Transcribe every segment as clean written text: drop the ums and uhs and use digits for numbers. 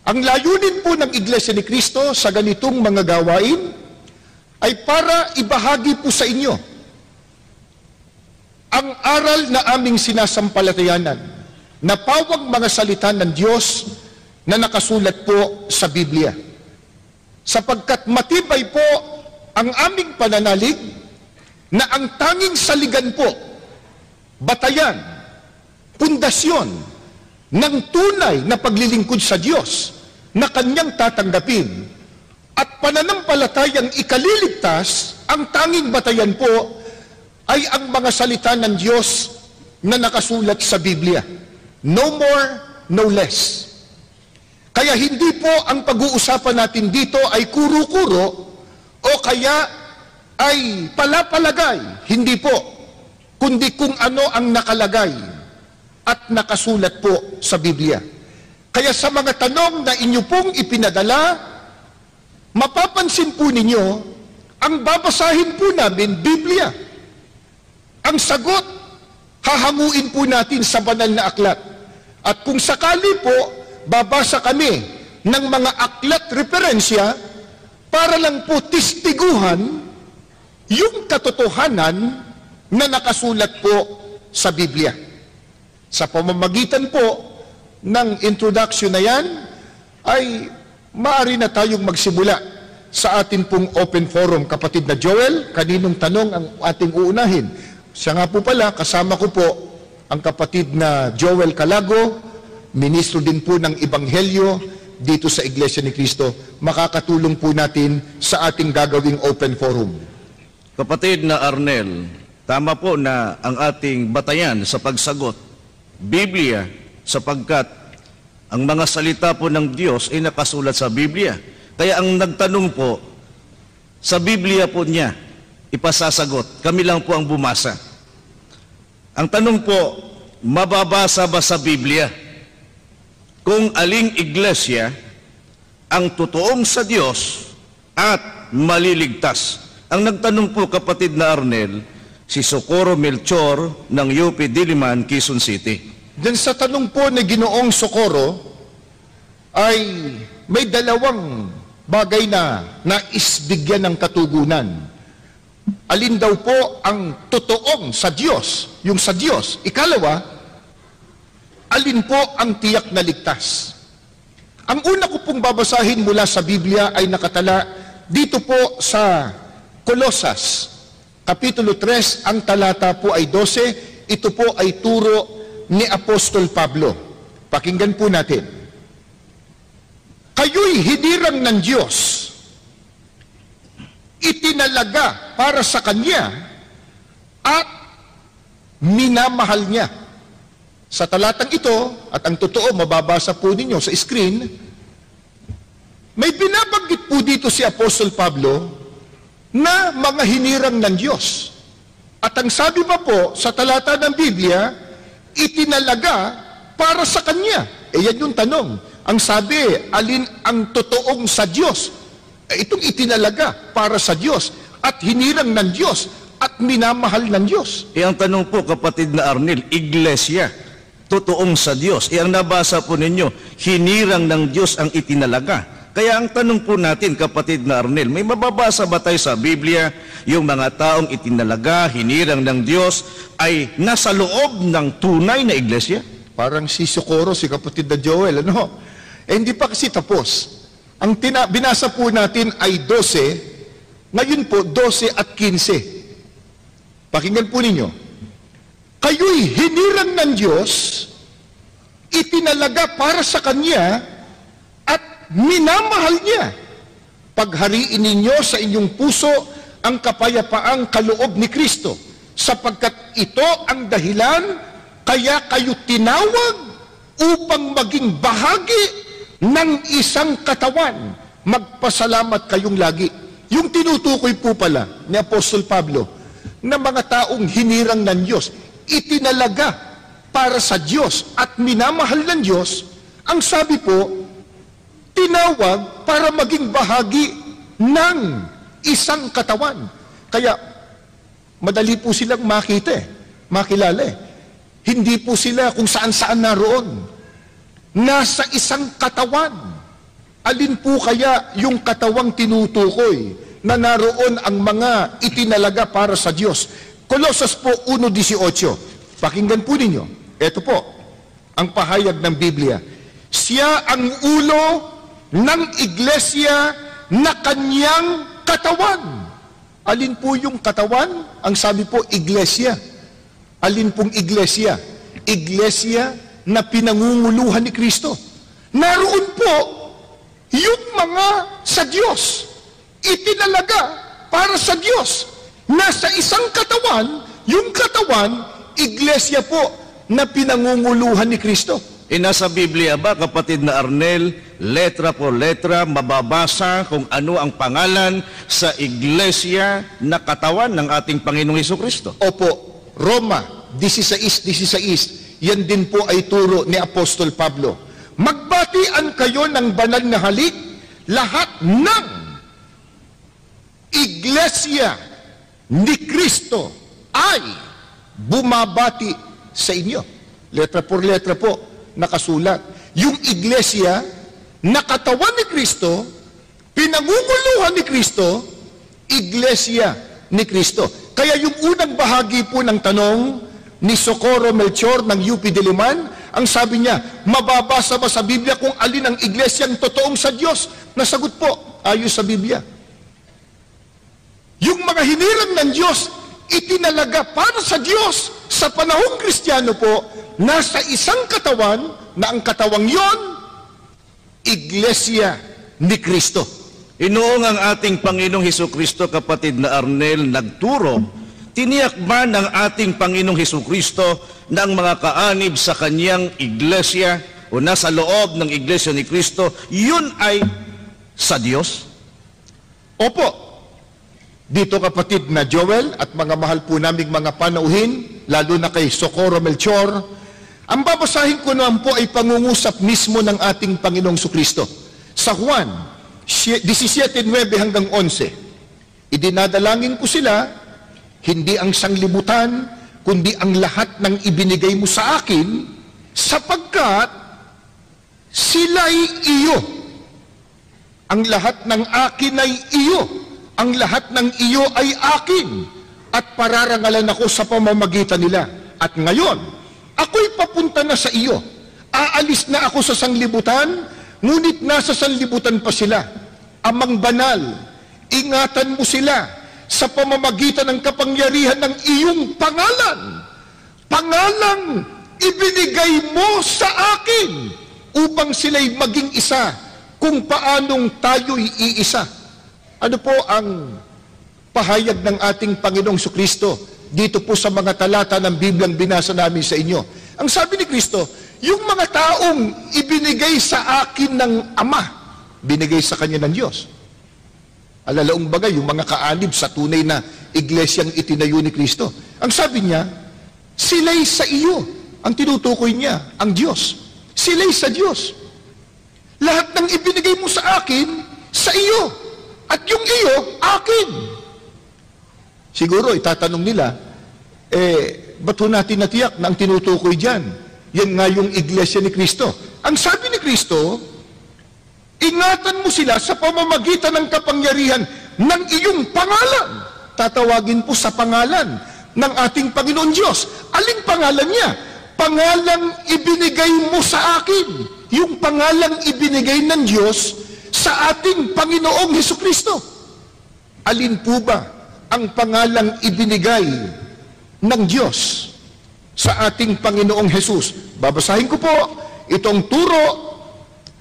Ang layunin po ng Iglesia ni Cristo sa ganitong mga gawain ay para ibahagi po sa inyo ang aral na aming sinasampalatayanan, na pawang mga salita ng Diyos na nakasulat po sa Biblia. Sapagkat matibay po ang aming pananalig na ang tanging saligan po, batayan, pundasyon ng tunay na paglilingkod sa Diyos na kanyang tatanggapin at pananampalatayang ikaliligtas, ang tanging batayan po ay ang mga salita ng Diyos na nakasulat sa Biblia. No more, no less. Kaya hindi po ang pag-uusapan natin dito ay kuro-kuro o kaya ay palapalagay. Hindi po. Kundi kung ano ang nakalagay at nakasulat po sa Biblia. Kaya sa mga tanong na inyo pong ipinadala, mapapansin po ninyo, ang babasahin po namin, Biblia. Ang sagot, hahanguin po natin sa banal na aklat. At kung sakali po, babasa kami ng mga aklat referensya para lang po tistiguhan yung katotohanan na nakasulat po sa Biblia. Sa pamamagitan po ng introduction na yan, ay maaari na tayong magsimula sa atin pong open forum. Kapatid na Joel, kaninong tanong ang ating uunahin? Siya nga po pala, kasama ko po ang kapatid na Joel Calago, ministro din po ng Ebanghelyo dito sa Iglesia ni Cristo. Makakatulong po natin sa ating gagawing open forum. Kapatid na Arnel, tama po na ang ating batayan sa pagsagot, Biblia, sapagkat ang mga salita po ng Diyos ay nakasulat sa Biblia. Kaya ang nagtanong po, sa Biblia po niya ipasasagot. Kami lang po ang bumasa. Ang tanong po, mababasa ba sa Biblia kung aling iglesia ang totoong sa Diyos at maliligtas? Ang nagtanong po, kapatid na Arnel, si Socorro Melchor ng UP Diliman, Quezon City. Then sa tanong po ni Ginoong Socorro ay may dalawang bagay na naisbigyan ng katugunan. Alin daw po ang totoong sa Diyos, yung sa Diyos. Ikalawa, alin po ang tiyak na ligtas. Ang una ko pong babasahin mula sa Biblia ay nakatala dito po sa Kolosas, Kapitulo 3, ang talata po ay 12, ito po ay turo ni Apostol Pablo. Pakinggan po natin. Kayo'y hinirang ng Diyos, itinalaga para sa Kanya, at minamahal niya. Sa talatang ito, at ang totoo, mababasa po ninyo sa screen, may binabanggit po dito si Apostol Pablo na mga hinirang ng Diyos. At ang sabi pa po sa talata ng Biblia, itinalaga para sa Kanya. Yan yung tanong. Ang sabi, alin ang totoong sa Diyos? Itong itinalaga para sa Diyos at hinirang ng Diyos at minamahal ng Diyos. Ang tanong po, kapatid na Arnel, iglesia, totoong sa Diyos. Ang nabasa po ninyo, hinirang ng Diyos ang itinalaga. Kaya ang tanong po natin, kapatid na Arnel, may mababasa ba tayo sa Biblia yung mga taong itinalaga, hinirang ng Diyos ay nasa loob ng tunay na iglesia? Parang si Socorro, si kapatid na Joel, ano? Hindi pa kasi tapos. Ang binasa po natin ay 12, ngayon po 12 at 15. Pakinggan po ninyo. Kayo'y hinirang ng Diyos, itinalaga para sa Kanya, at minamahal niya. Paghariin ninyo sa inyong puso ang kapayapaang kaloob ni Kristo, sapagkat ito ang dahilan kaya kayo tinawag upang maging bahagi ng isang katawan. Magpasalamat kayong lagi. Yung tinutukoy po pala ni Apostol Pablo na mga taong hinirang ng Diyos, itinalaga para sa Diyos at minamahal ng Diyos, ang sabi po, tinawag para maging bahagi ng isang katawan. Kaya, madali po silang makita makilala Hindi po sila kung saan-saan naroon. Nasa isang katawan. alin po kaya yung katawang tinutukoy na naroon ang mga itinalaga para sa Diyos? Colossus po 1:18. Pakinggan po ninyo. Ito po, ang pahayag ng Biblia. Siya ang ulo ng iglesia na kanyang katawan. Alin po yung katawan? Ang sabi po, iglesia. Alin pong iglesia? Iglesia na pinangunguluhan ni Kristo. Naroon po yung mga sa Diyos, itinalaga para sa Diyos. Nasa isang katawan, yung katawan, iglesia po na pinangunguluhan ni Kristo. Nasa Biblia ba, kapatid na Arnel, letra por letra, mababasa kung ano ang pangalan sa iglesia na katawan ng ating Panginoong Hesukristo? Opo, Roma 16:16. Yan din po ay turo ni Apostol Pablo. Magbatian kayo ng banal na halik, lahat ng iglesia ni Kristo ay bumabati sa inyo. Letra por letra po nakasulat. Yung iglesia na katawan ni Kristo, pinangunguluhan ni Kristo, iglesia ni Kristo. Kaya yung unang bahagi po ng tanong ni Socorro Melchor ng UP Diliman, ang sabi niya, mababasa ba sa Biblia kung alin ang iglesyang totoong sa Diyos? Nasagot po, ayos sa Biblia. Yung mga hinirang ng Diyos, itinalaga para sa Diyos sa panahong Kristiyano po, nasa isang katawan na ang katawang yon, iglesia ni Kristo. Inoong ang ating Panginoong Hesukristo, kapatid na Arnel, nagturo, tiniyak ba ng ating Panginoong Hesukristo na ang mga kaanib sa kanyang iglesia o nasa loob ng iglesia ni Kristo, yun ay sa Diyos? Opo. Dito kapatid na Joel at mga mahal po naming mga panauhin, lalo na kay Socorro Melchor, ang babasahin ko naman po ay pangungusap mismo ng ating Panginoong Sukristo. Sa Juan 17:9 hanggang 11, idinadalangin ko sila, hindi ang sanglibutan, kundi ang lahat ng ibinigay mo sa akin, sapagkat sila'y iyo. Ang lahat ng akin ay iyo. Ang lahat ng iyo ay akin. At pararangalan ako sa pamamagitan nila. At ngayon, ako'y papunta na sa iyo. Aalis na ako sa sanglibutan, ngunit nasa sanlibutan pa sila. Amang banal, ingatan mo sila sa pamamagitan ng kapangyarihan ng iyong pangalan. Pangalang ibinigay mo sa akin upang sila'y maging isa kung paanong tayo'y iisa. Ano po ang pahayag ng ating Panginoong Sukristo dito po sa mga talata ng Biblyang binasa namin sa inyo? Ang sabi ni Kristo, yung mga taong ibinigay sa akin ng Ama, binigay sa kanya ng Diyos. Alalaong bagay, yung mga kaanib sa tunay na iglesyang itinayo ni Kristo. Ang sabi niya, sila'y sa iyo. Ang tinutukoy niya, ang Diyos. Sila'y sa Diyos. Lahat ng ibinigay mo sa akin, sa iyo. At yung iyo, akin. Siguro, itatanong nila, ba't ho natin natiyak na ang tinutukoy dyan? Yan nga yung iglesia ni Kristo. Ang sabi ni Kristo, ingatan mo sila sa pamamagitan ng kapangyarihan ng iyong pangalan. Tatawagin po sa pangalan ng ating Panginoon Diyos. Aling pangalan niya? Pangalang ibinigay mo sa akin. Yung pangalang ibinigay ng Diyos sa ating Panginoong Hesukristo. Alin po ba ang pangalang ibinigay ng Diyos sa ating Panginoong Hesus? Babasahin ko po itong turo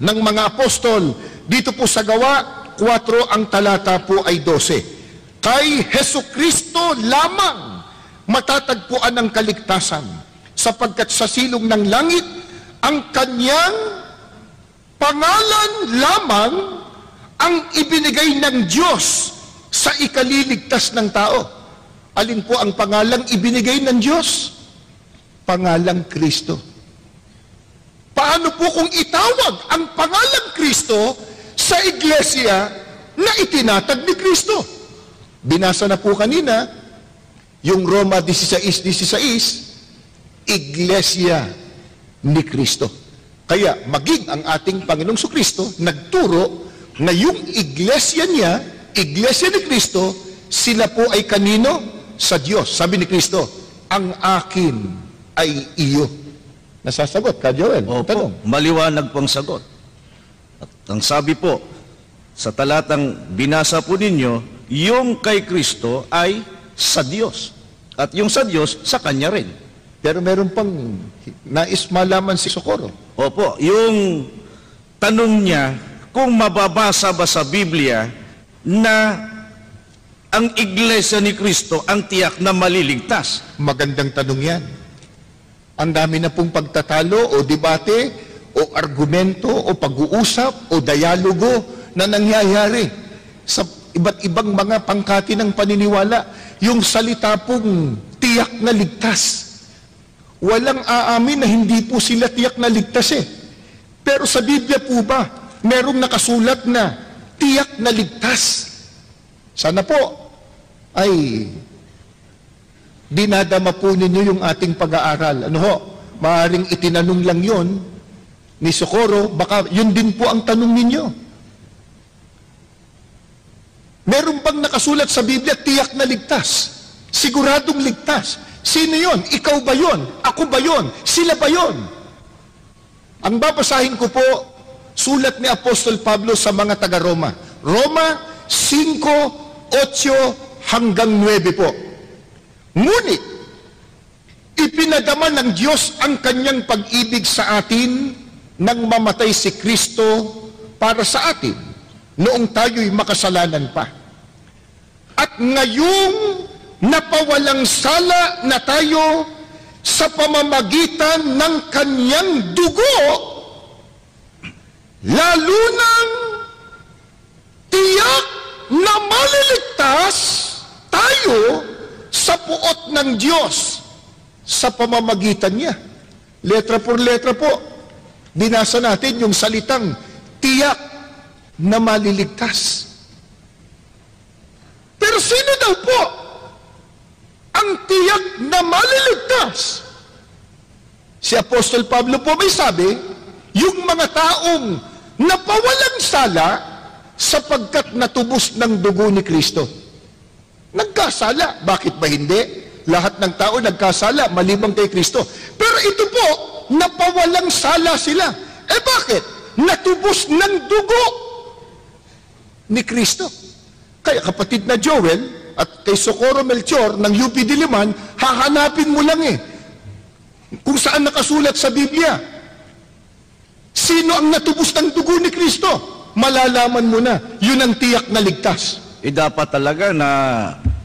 ng mga apostol dito po sa Gawa 4, ang talata po ay 12. Kay Hesukristo lamang matatagpuan ang kaligtasan, sapagkat sa silong ng langit ang kanyang pangalan lamang ang ibinigay ng Diyos sa ikaliligtas ng tao. Alin po ang pangalang ibinigay ng Diyos? Pangalang Kristo. Paano po kung itawag ang pangalang Kristo sa iglesia na itinatag ni Kristo? Binasa na po kanina yung Roma 16:16, iglesia ni Kristo. Kaya maging ang ating Panginoong Kristo nagturo na yung iglesia niya, iglesia ni Kristo, sila po ay kanino? Sa Diyos. Sabi ni Kristo, ang akin ay iyo. Nasasagot ka, Joel? Opo, maliwanag pong sagot. At ang sabi po, sa talatang binasa po ninyo, yung kay Kristo ay sa Diyos. At yung sa Diyos, sa Kanya rin. Pero meron pang nais malaman si Socorro. Opo, yung tanong niya, kung mababasa ba sa Biblia na ang iglesia ni Kristo ang tiyak na maliligtas? Magandang tanong yan. Ang dami na pong pagtatalo o debate o argumento o pag-uusap o dialogo na nangyayari sa iba't ibang mga pangkati ng paniniwala. Yung salita pong tiyak na ligtas. Walang aamin na hindi po sila tiyak na ligtas eh. Pero sa Biblia po ba, merong nakasulat na tiyak na ligtas? Sana po ay dinadama po ninyo yung ating pag-aaral. Ano ho, maaaring itinanong lang yon ni Socorro, baka yun din po ang tanong ninyo. Meron bang nakasulat sa Biblia, tiyak na ligtas? Siguradong ligtas. Sino yon? Ikaw ba yon? Ako ba yon? Sila ba yon? Ang babasahin ko po, sulat ni Apostol Pablo sa mga taga-Roma. Roma 5:8 hanggang 9 po. Ngunit, ipinadama ng Diyos ang kanyang pag-ibig sa atin nang mamatay si Kristo para sa atin noong tayo'y makasalanan pa. At ngayong napawalang sala na tayo sa pamamagitan ng kanyang dugo, lalo nang tiyak na maliligtas tayo sa puot ng Diyos sa pamamagitan niya. Letra por letra po, binasa natin yung salitang tiyak na maliligtas. Pero sino daw po ang tiyak na maliligtas? Si Apostol Pablo po may sabi, yung mga taong napawalang sala sapagkat natubos ng dugo ni Kristo. Nagkasala. Bakit ba hindi? Lahat ng tao nagkasala, maliban kay Kristo. Pero ito po, napawalang sala sila. Eh bakit? Natubos ng dugo ni Kristo. Kaya kapatid na Joel at kay Socorro Melchor ng UP Diliman, hahanapin mo lang kung saan nakasulat sa Biblia. Sino ang natubos ng dugo ni Kristo? Malalaman mo na, yun ang tiyak na ligtas. Dapat talaga na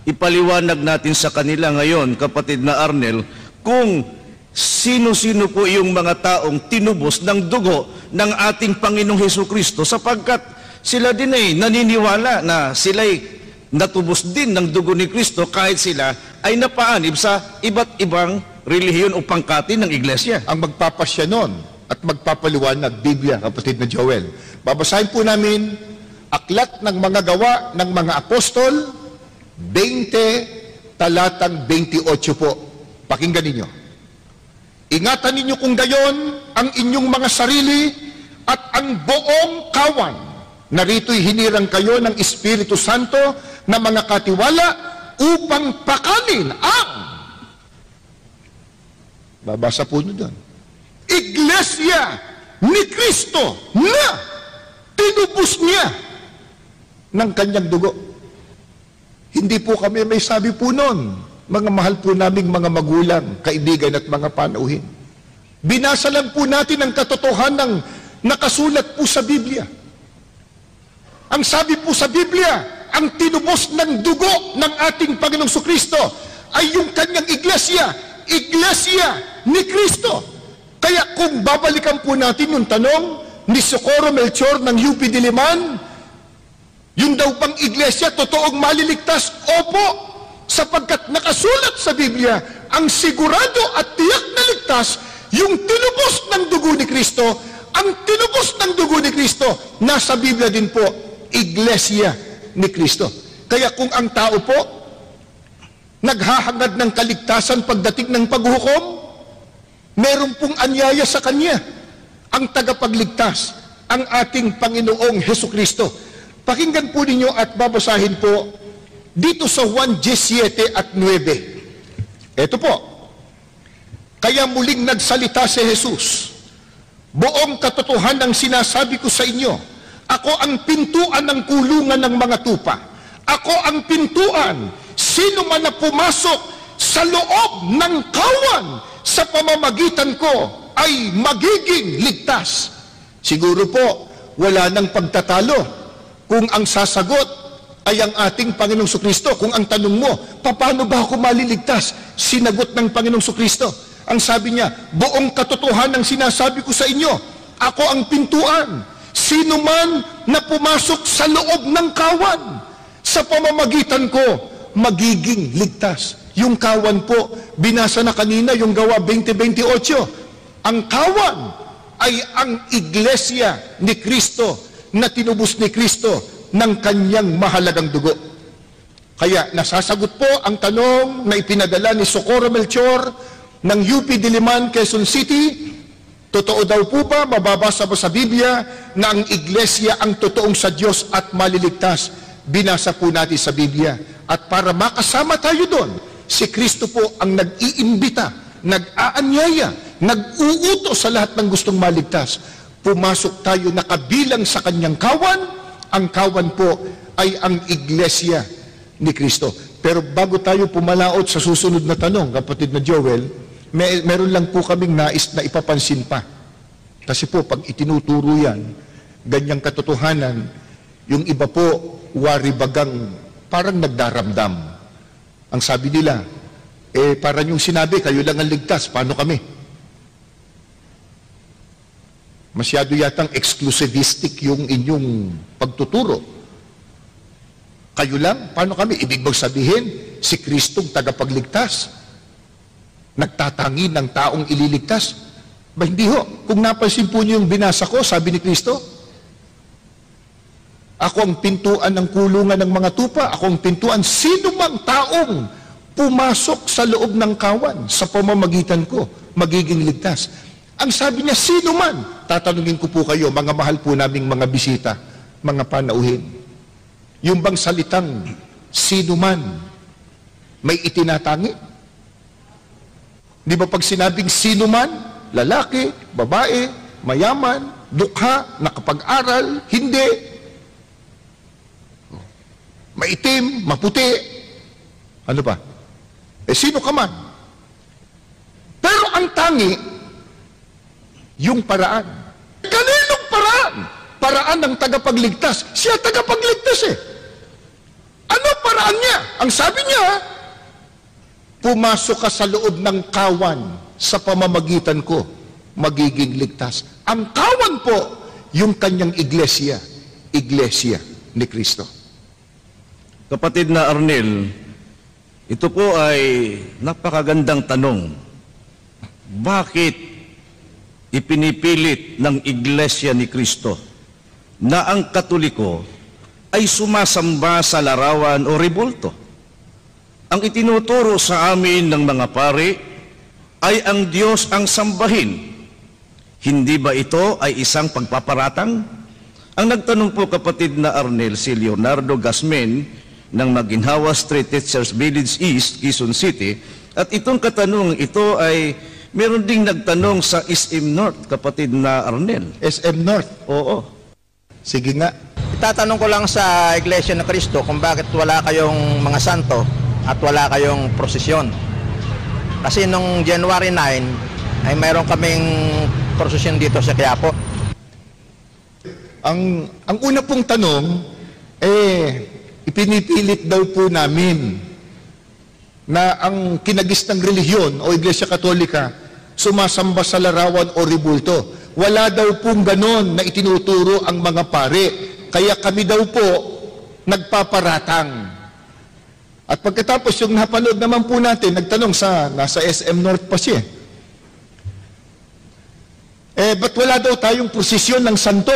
ipaliwanag natin sa kanila ngayon, kapatid na Arnel, kung sino-sino po yung mga taong tinubos ng dugo ng ating Panginoong Hesukristo, sapagkat sila din ay naniniwala na sila'y natubos din ng dugo ni Kristo kahit sila ay napaanib sa iba't ibang relihiyon o pangkati ng iglesia. Ang magpapasya nun at magpapaliwanag, Biblia, kapatid na Joel. Babasahin po namin Aklat ng mga Gawa ng mga Apostol, 20, talatang 28 po. Pakinggan ninyo. Ingatan ninyo kung gayon ang inyong mga sarili at ang buong kawan. Narito'y hinirang kayo ng Espiritu Santo na mga katiwala upang pakanin ang, babasa po nyo doon, Iglesia ni Kristo na tinubos niya ng kanyang dugo. Hindi po kami may sabi po noon, mga mahal po naming mga magulang, kaibigan at mga panauhin. Binasa lang po natin ang katotohanan ng nakasulat po sa Biblia. Ang sabi po sa Biblia, ang tinubos ng dugo ng ating Panginoong Kristo ay yung kanyang iglesia, iglesia ni Kristo. Kaya kung babalikan po natin yung tanong ni Socorro Melchor ng UP Diliman, yung daw bang iglesia totoong maliligtas? Opo, sapagkat nakasulat sa Biblia, ang sigurado at tiyak na ligtas, yung tinubos ng dugo ni Kristo, ang tinubos ng dugo ni Kristo, nasa Biblia din po, iglesia ni Kristo. Kaya kung ang tao po, naghahangad ng kaligtasan pagdating ng paghukom, meron pong anyaya sa kanya. ang tagapagligtas, ang ating Panginoong Hesukristo. Pakinggan po ninyo at babasahin po dito sa Juan 17 at 9. Ito po. Kaya muling nagsalita si Jesus, buong katotohanan ang sinasabi ko sa inyo, ako ang pintuan ng kulungan ng mga tupa. Ako ang pintuan. Sino man na pumasok sa loob ng kawan sa pamamagitan ko ay magiging ligtas. Siguro po, wala nang pagtatalo kung ang sasagot ay ang ating Panginoong Sukristo. Kung ang tanong mo, paano ba ako maliligtas? Sinagot ng Panginoong Sukristo. Ang sabi niya, buong katotohanan ang sinasabi ko sa inyo, ako ang pintuan. Sino man na pumasok sa loob ng kawan, sa pamamagitan ko, magiging ligtas. Yung kawan po, binasa na kanina yung Gawa 20:28. Ang kawan ay ang iglesia ni Kristo na tinubos ni Kristo ng kanyang mahalagang dugo. Kaya nasasagot po ang tanong na ipinadala ni Socorro Melchor ng UP Diliman, Quezon City. Totoo daw po ba, mababasa ba sa Biblia na ang iglesia ang totoong sa Diyos at maliligtas? Binasa po natin sa Biblia. At para makasama tayo doon, si Kristo po ang nag-iimbita, nag-aanyaya, nag-uuto sa lahat ng gustong maligtas. Pumasok tayo nakabilang sa kanyang kawan. Ang kawan po ay ang iglesia ni Kristo. Pero bago tayo pumalaot sa susunod na tanong, kapatid na Joel, meron lang po kaming nais na ipapansin pa. Kasi po, pag itinuturo yan, ganyang katotohanan, yung iba po, wari-bagang, parang nagdaramdam. Ang sabi nila, parang yung sinabi, kayo lang ang ligtas, paano kami? Masyado yatang exclusivistic yung inyong pagtuturo. Kayo lang, paano kami? Ibig bang sabihin, si Kristong tagapagligtas, nagtatangi ng taong ililigtas? Ba hindi ho. Kung napansin po niyo yung binasa ko, sabi ni Kristo, ako ang pintuan ng kulungan ng mga tupa, ako ang pintuan, sino mang taong pumasok sa loob ng kawan sa pamamagitan ko, magiging ligtas. Ang sabi niya, sino man? Tatanungin ko po kayo, mga mahal po naming mga bisita, mga panauhin. Yung bang salitang, sino man, may itinatangi? Di ba pag sinabing sino man, lalaki, babae, mayaman, dukha, nakapag-aral, hindi, maitim, maputi, ano ba? Sino ka man? Pero ang tangi, yung paraan. Kaninong paraan? Paraan ng tagapagligtas. Siya tagapagligtas eh. Ano paraan niya? Ang sabi niya, pumasok ka sa loob ng kawan sa pamamagitan ko, magiging ligtas. Ang kawan po, yung kanyang iglesia ni Kristo. Kapatid na Arnel, ito po ay napakagandang tanong. Bakit ipinipilit ng iglesia ni Kristo na ang Katoliko ay sumasamba sa larawan o rebulto? Ang itinuturo sa amin ng mga pari ay ang Diyos ang sambahin. Hindi ba ito ay isang pagpaparatang? Ang nagtanong po, kapatid na Arnel, si Leonardo Gasmen ng Maginhawa Street Teachers Village East, Quezon City, at itong katanong ito ay meron ding nagtanong sa SM North, kapatid na Arnel. SM North? Oo. Sige nga. Itatanong ko lang sa Iglesia ng Cristo kung bakit wala kayong mga santo at wala kayong prosesyon. Kasi nung January 9 ay mayroon kaming prosesyon dito sa Quiapo. Ang una pong tanong, ipinipilit daw po namin na ang kinagis ng relihiyon o Iglesia Katolika sumasamba sa larawan o rebulto. Wala daw pong ganon na itinuturo ang mga pare. Kaya kami daw po nagpaparatang. At pagkatapos yung napanood naman po natin, nagtanong nasa SM North pa siya. Ba't wala daw tayong prosesyon ng santo?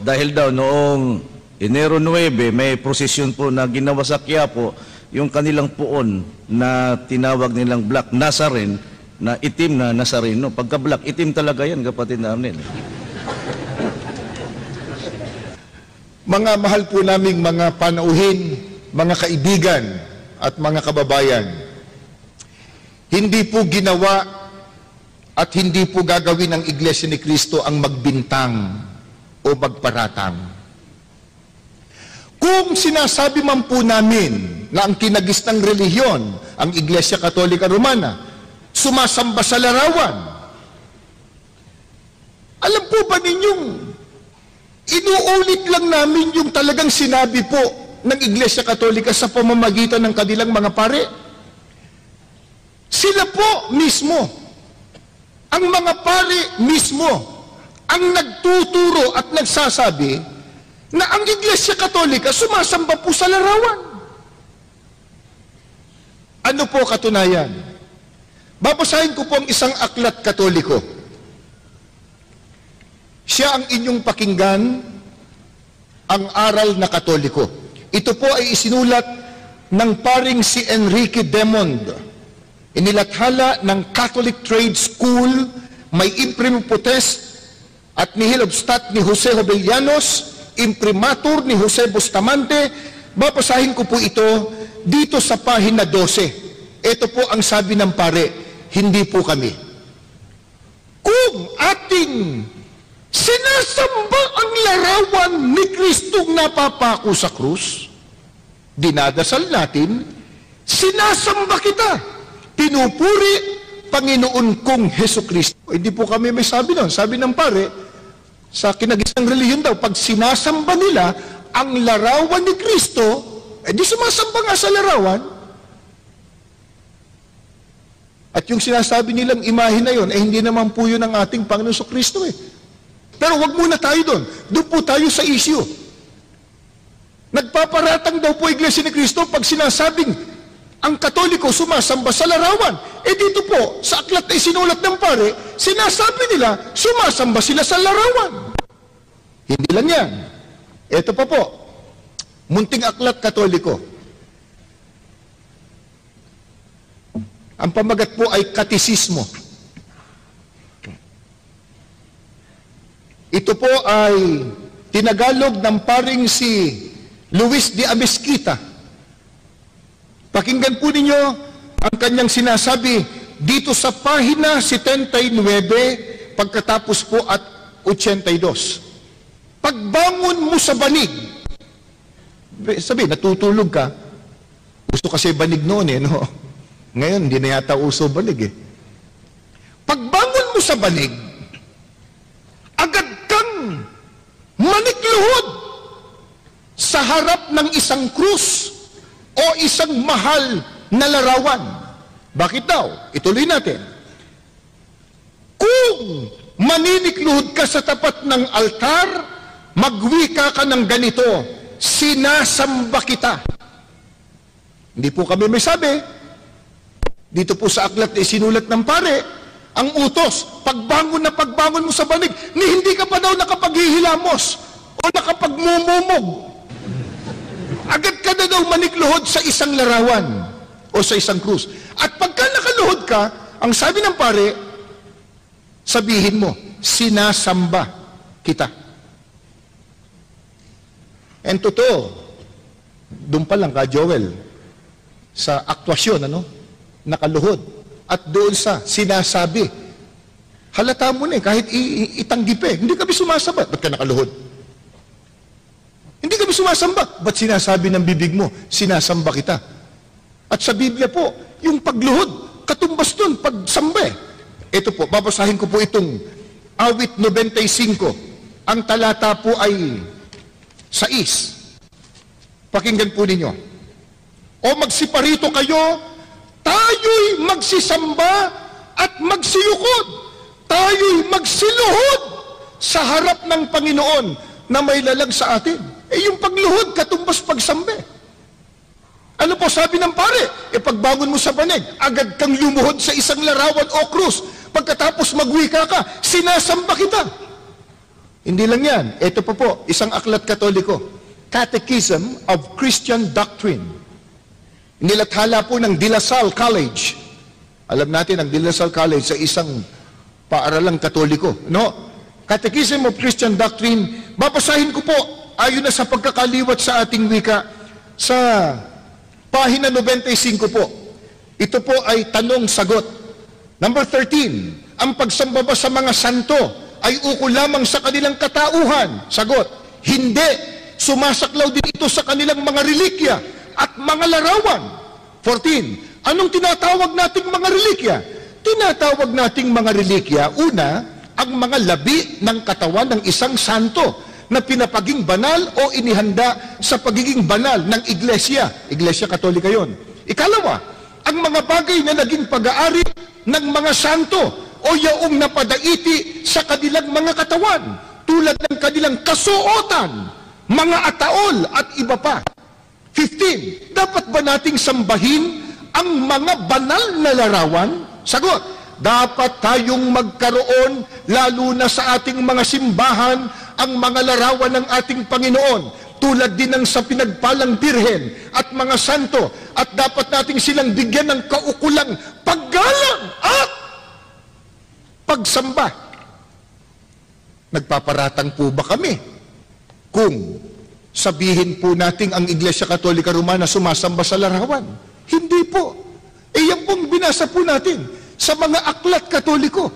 Dahil daw noong Enero 9, may prosesyon po na ginawa sa Quiapo, yung kanilang puon na tinawag nilang Black Nazarene, na itim na Nazareno. Pagka black, itim talaga yan, kapatid na Arnel. Mga mahal po naming mga panauhin, mga kaibigan at mga kababayan, hindi po ginawa at hindi po gagawin ng Iglesia ni Cristo ang magbintang o magparatang. Kung sinasabi man po namin na ang kinagisnang relihiyon, ang Iglesia Katolika Romana, sumasamba sa larawan, alam po ba ninyong inuulit lang namin yung talagang sinabi po ng Iglesia Katolika sa pamamagitan ng kanilang mga pare? Sila po mismo, ang mga pare mismo, ang nagtuturo at nagsasabi na ang Iglesia Katolika sumasamba po sa larawan. Ano po katunayan? Babasahin ko po ang isang aklat Katoliko. Siya ang inyong pakinggan, ang aral na Katoliko. Ito po ay isinulat ng paring si Enrique Demond. Inilathala ng Catholic Trade School, may imprimatur at nihil obstat ni Jose Jovellanos, imprimatur ni Jose Bustamante. Babasahin ko po ito dito sa pahina 12. Ito po ang sabi ng pare, hindi po kami. Kung ating sinasamba ang larawan ni Kristong napapako sa krus, dinadasal natin, sinasamba kita, pinupuri Panginoon kong Heso Kristo. Hindi po kami may sabi nun. Sabi ng pare, sa kinagisnang relihiyon daw, pag sinasamba nila ang larawan ni Kristo, di sumasamba nga sa larawan. At yung sinasabi nilang imahe na yun, hindi naman po yun ang ating Panginoon sa Kristo eh. Pero wag muna tayo doon. Doon po tayo sa issue. Nagpaparatang daw po Iglesia ni Cristo pag sinasabing ang Katoliko sumasamba sa larawan. Dito po, sa aklat na isinulat ng pare, sinasabi nila, sumasamba sila sa larawan. Hindi lang yan. Ito pa po, munting aklat Katoliko. Ang pamagat po ay katisismo. Ito po ay tinagalog ng paring si Luis de Amezquita. Pakinggan po ninyo ang kanyang sinasabi dito sa pahina 79, pagkatapos po at 82. Pagbangon mo sa banig, sabi, natutulog ka. Gusto kasi banig noon no? Ngayon, hindi na yata uso banig Pagbangon mo sa banig, agad kang manikluhod sa harap ng isang krus o isang mahal na larawan. Bakit daw? Ituloy natin. Kung maninikluhod ka sa tapat ng altar, magwika ka ng ganito, sinasamba kita. Hindi po kami may sabi. Dito po sa aklat na isinulat ng pare, ang utos, pagbangon mo sa banig, ni hindi ka pa daw nakapaghihilamos o nakapagmumumog. Agad ka na daw manikluhod sa isang larawan o sa isang krus. At pagka nakaluhod ka, ang sabi ng pare, sabihin mo, sinasamba kita. And totoo, doon pa lang ka, Joel, sa aktwasyon, nakaluhod. At doon sa sinasabi, halata mo na kahit itanggi hindi kami sumasamba. Ba't ka nakaluhod? Hindi kami sumasamba. Ba't sinasabi ng bibig mo, sinasamba kita? At sa Biblia po, yung pagluhod, katumbas doon, pagsamba Ito po, babasahin ko po itong awit 95. Ang talata po ay 6. Pakinggan po ninyo. O magsiparito kayo, tayo'y magsisamba at magsiyukod. Tayo'y magsiluhod sa harap ng Panginoon na may lalag sa atin. Yung pagluhod, katumbas pagsambe. Ano po sabi ng pare? Pagbangon mo sa banig, agad kang lumuhod sa isang larawan o krus. Pagkatapos magwika ka, sinasamba kita. Hindi lang yan. Ito pa po, isang aklat Katoliko. Catechism of Christian Doctrine. Nilathala po ng De La Salle College. Alam natin, ang De La Salle College sa isang paaralang Katoliko. Catechism of Christian Doctrine, babasahin ko po ayon na sa pagkakaliwat sa ating wika, sa pahina 95 po. Ito po ay tanong-sagot. Number 13, ang pagsamba ba sa mga santo ay ukol lamang sa kanilang katauhan? Sagot, hindi. Sumasaklaw din ito sa kanilang mga relikya at mga larawan. 14, anong tinatawag nating mga relikya? Tinatawag nating mga relikya, una, ang mga labi ng katawan ng isang santo na pinapaging banal o inihanda sa pagiging banal ng iglesia. Iglesia Katolika yon. Ikalawa, ang mga bagay na naging pag-aari ng mga santo o yaong napadaiti sa kanilang mga katawan, tulad ng kanilang kasuotan, mga ataol at iba pa. 15, dapat ba nating sambahin ang mga banal na larawan? Sagot, dapat tayong magkaroon, lalo na sa ating mga simbahan, ang mga larawan ng ating Panginoon, tulad din ng sa pinagpalang birhen at mga santo, at dapat nating silang bigyan ng kaukulang paggalang at pagsamba. Nagpaparatang po ba kami kung sabihin po natin ang Iglesia Katolika Romana sumasamba sa larawan? Hindi po. Yan pong binasa po natin sa mga aklat Katoliko.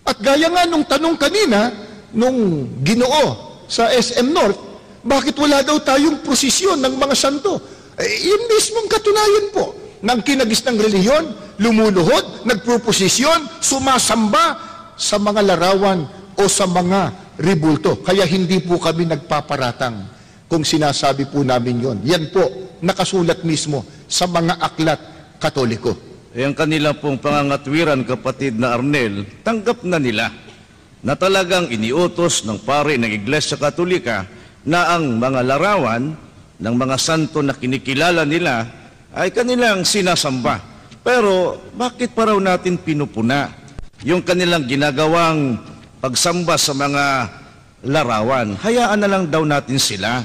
At gaya nga nung tanong kanina, nung Ginoo sa SM North, bakit wala daw tayong prosesyon ng mga santo? Yun mismong katunayan po ng kinagis ng reliyon, lumuluhod, nagproposisyon, sumasamba sa mga larawan o sa mga ribulto. Kaya hindi po kami nagpaparatang kung sinasabi po namin yon. Yan po, nakasulat mismo sa mga aklat Katoliko. Ang kanila pong pangangatwiran, kapatid na Arnel, tanggap na nila na talagang iniutos ng pari ng Iglesia Katolika na ang mga larawan ng mga santo na kinikilala nila ay kanilang sinasamba. Pero bakit pa raw natin pinupuna yung kanilang ginagawang pagsamba sa mga larawan? Hayaan na lang daw natin sila.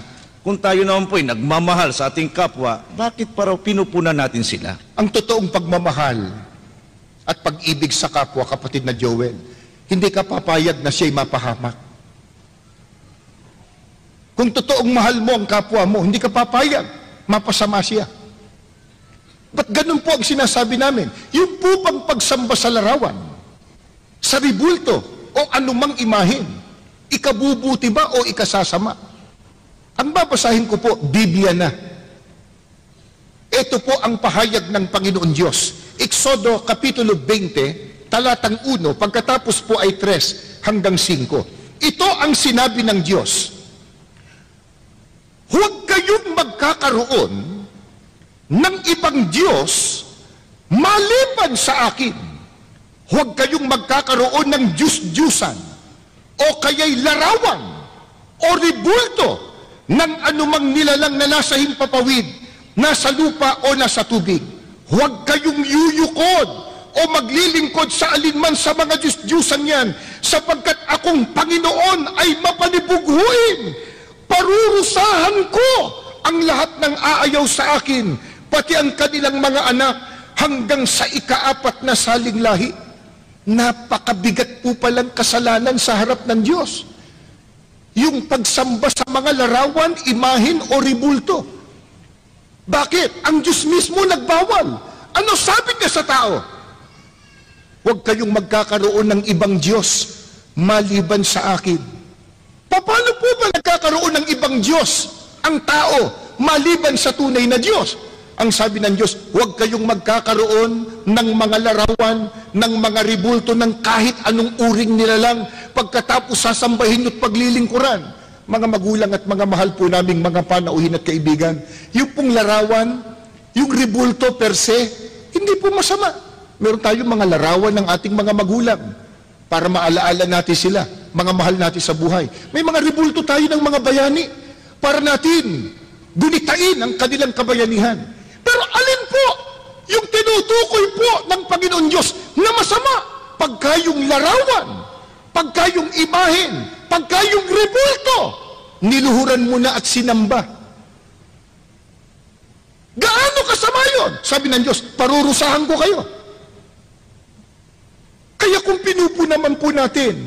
Kung tayo naman po ay nagmamahal sa ating kapwa, bakit pa raw pinupuna natin sila? Ang totoong pagmamahal at pag-ibig sa kapwa, kapatid na Joel, hindi ka papayag na siya'y mapahamak. Kung totoong mahal mo ang kapwa mo, hindi ka papayag, mapasama siya. Ba't ganun po ang sinasabi namin? Yung po bang pagsamba sa larawan, sa ribulto, o anumang imahin, ikabubuti ba o ikasasama? Ang babasahin ko po, Biblia na. Ito po ang pahayag ng Panginoon Diyos. Exodo Kapitulo 20, talatang 1, pagkatapos po ay 3 hanggang 5. Ito ang sinabi ng Diyos. Huwag kayong magkakaroon ng ibang Diyos maliban sa akin. Huwag kayong magkakaroon ng Diyos-Diyusan o kaya'y larawan o ribulto ng anumang nilalang na nasa himpapawid, nasa lupa o nasa tubig. Huwag kayong yuyukod o maglilingkod sa alinman sa mga Diyos-Diyusan yan, sapagkat akong Panginoon ay mapanibughuin. Parurusahan ko ang lahat ng aayaw sa akin, pati ang kanilang mga anak, hanggang sa ika-4 na saling lahi. Napakabigat po palang kasalanan sa harap ng Diyos. Yung pagsamba sa mga larawan, imahin o ribulto. Bakit? Ang Diyos mismo nagbawal. Ano sabi niya sa tao? Huwag kayong magkakaroon ng ibang Diyos maliban sa akin. Paano po ba nagkakaroon ng ibang Diyos ang tao maliban sa tunay na Diyos? Ang sabi ng Diyos, huwag kayong magkakaroon ng mga larawan, ng mga ribulto, ng kahit anong uring nilalang, pagkatapos sasambahin at paglilingkuran. Mga magulang at mga mahal po naming mga panauhin at kaibigan, yung pong larawan, yung ribulto per se, hindi po masama. Meron tayong mga larawan ng ating mga magulang para maalaala natin sila, mga mahal natin sa buhay. May mga ribulto tayo ng mga bayani para natin gunitain ang kanilang kabayanihan. Pero alin po yung tinutukoy po ng Panginoon Diyos na masama? Pagka yung larawan, pagka yung imahen, pagka yung ribulto, niluhuran mo na at sinamba. Gaano kasama yun? Sabi ng Diyos, parurusahan ko kayo. Kaya kung pinupo naman po natin,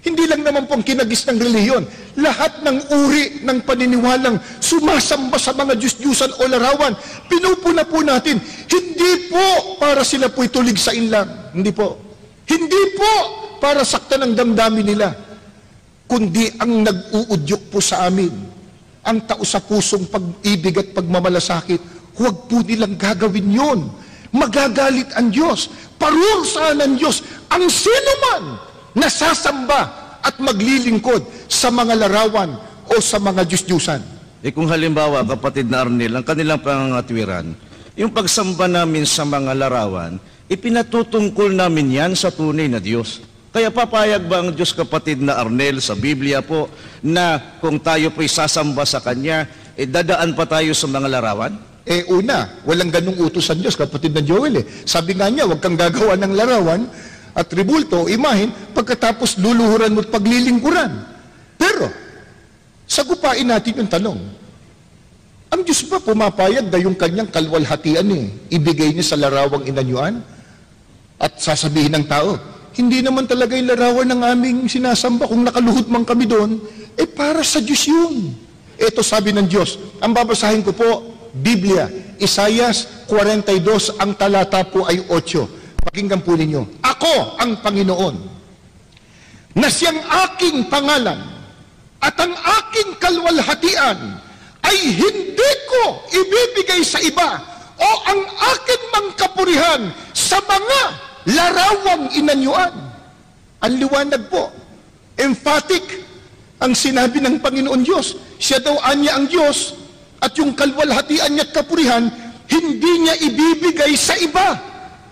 hindi lang naman pong kinagis ng reliyon, lahat ng uri ng paniniwalang sumasamba sa mga Diyos-Diyusan o larawan, pinupuna po natin. Hindi po para sila po'y tuligsain lang. Hindi po. Hindi po para saktan ang damdamin nila. Kundi ang nag-uudyok po sa amin, ang tao sa pusong pag-ibig at pagmamalasakit, huwag po nilang gagawin yon. Magagalit ang Diyos. Parurusahan ng Diyos ang sino man nasasamba at maglilingkod sa mga larawan o sa mga Diyos-Diyusan. Kung halimbawa, kapatid na Arnel, ang kanilang pangangatwiran, yung pagsamba namin sa mga larawan, ipinatutungkol namin yan sa tunay na Diyos. Kaya papayag ba ang Diyos, kapatid na Arnel, sa Biblia po, na kung tayo po'y sasamba sa Kanya, dadaan pa tayo sa mga larawan? Una, walang ganung utos ang Diyos, kapatid na Joel. Sabi nga niya, huwag kang gagawa ng larawan, atribulto o imahin, pagkatapos luluhuran mo at paglilingkuran. Pero, sagupain natin yung tanong, ang Diyos ba pumapayag na yung kanyang kalwalhatian ibigay niya sa larawang inanyuan? At sasabihin ng tao, hindi naman talaga yung larawan ng aming sinasamba, kung nakaluhod man kami doon, para sa Diyos yun. Ito sabi ng Diyos, ang babasahin ko po, Biblia, Isaias 42, ang talata po ay 8. Pakinggan po ninyo. Ako ang Panginoon, na siyang aking pangalan at ang aking kalwalhatian ay hindi ko ibibigay sa iba o ang akin mang kapurihan sa mga larawang inanyuan. Ang liwanag po. Emphatic ang sinabi ng Panginoon Diyos. Siya daw anya ang Diyos at yung kalwalhatian niya at kapurihan, hindi niya ibibigay sa iba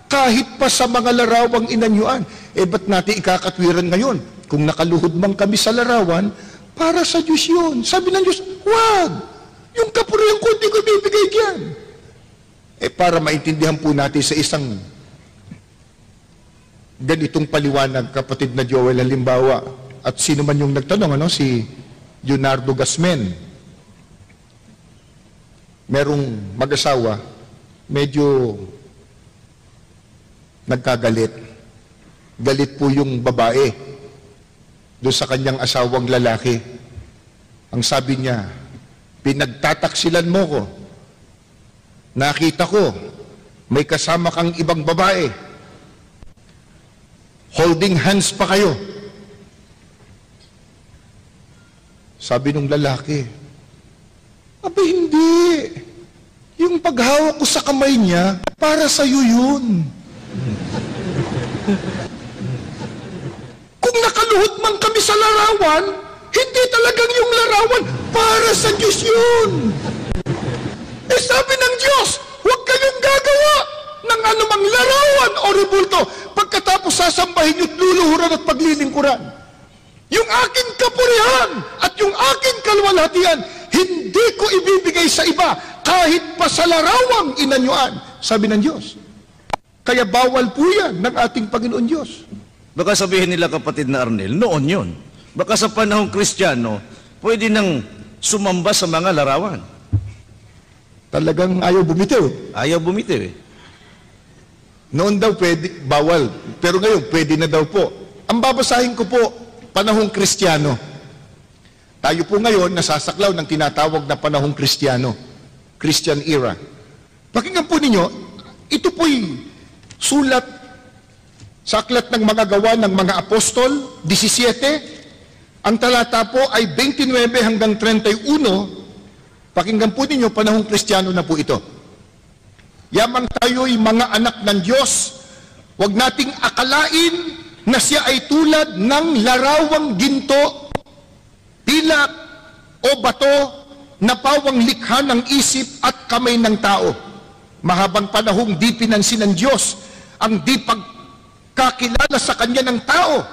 kahit pa sa mga larawang inanyuan. Ba't natin ikakatwiran ngayon? Kung nakaluhod man kami sa larawan, para sa Diyos yun. Sabi ng Diyos, wag! Yung kapurihan ko, hindi ko ibibigay diyan. Para maintindihan po natin sa isang ganitong paliwanag, kapatid na Joel, halimbawa, at sino man yung nagtanong, si Leonardo Gasmen, merong mag-asawa, medyo nagkagalit. Galit po yung babae doon sa kanyang asawang lalaki. Ang sabi niya, pinagtataksilan mo ko. Nakita ko, may kasama kang ibang babae. Holding hands pa kayo. Sabi nung lalaki, Aba, hindi. Yung paghawak ko sa kamay niya, para sa'yo yun. Kung nakaluhod man kami sa larawan, hindi talagang yung larawan, para sa Diyos yun. Sabi ng Diyos, huwag kayong gagawa ng anumang larawan o rebulto pagkatapos sasambahin nyo't luluhuran at paglilingkuran. Yung aking kapurihan at yung aking kalwalhatian, hindi ko ibibigay sa iba kahit pa sa larawang inanyuan, sabi ng Diyos. Kaya bawal po yan ng ating Panginoon Diyos. Baka sabihin nila, kapatid na Arnel, noon yun. Baka sa panahong Kristiyano, pwede nang sumamba sa mga larawan. Talagang ayaw bumitiw. Ayaw bumitiw Noon daw pwede, bawal. Pero ngayon, pwede na daw po. Ang babasahin ko po, panahong Kristiyano. Tayo po ngayon nasasaklaw ng tinatawag na panahong Kristiyano. Christian era. Pakinggan po ninyo, ito po'y sulat sa aklat ng mga gawa ng mga apostol, 17. Ang talata po ay 29 hanggang 31. Pakinggan po ninyo, panahong Kristiyano na po ito. Yamang tayo'y mga anak ng Diyos, huwag nating akalain na siya ay tulad ng larawang ginto, pilak o bato na pawang likha ng isip at kamay ng tao. Mahabang panahong di pinansin ng Diyos ang di pagkakilala sa kanya ng tao,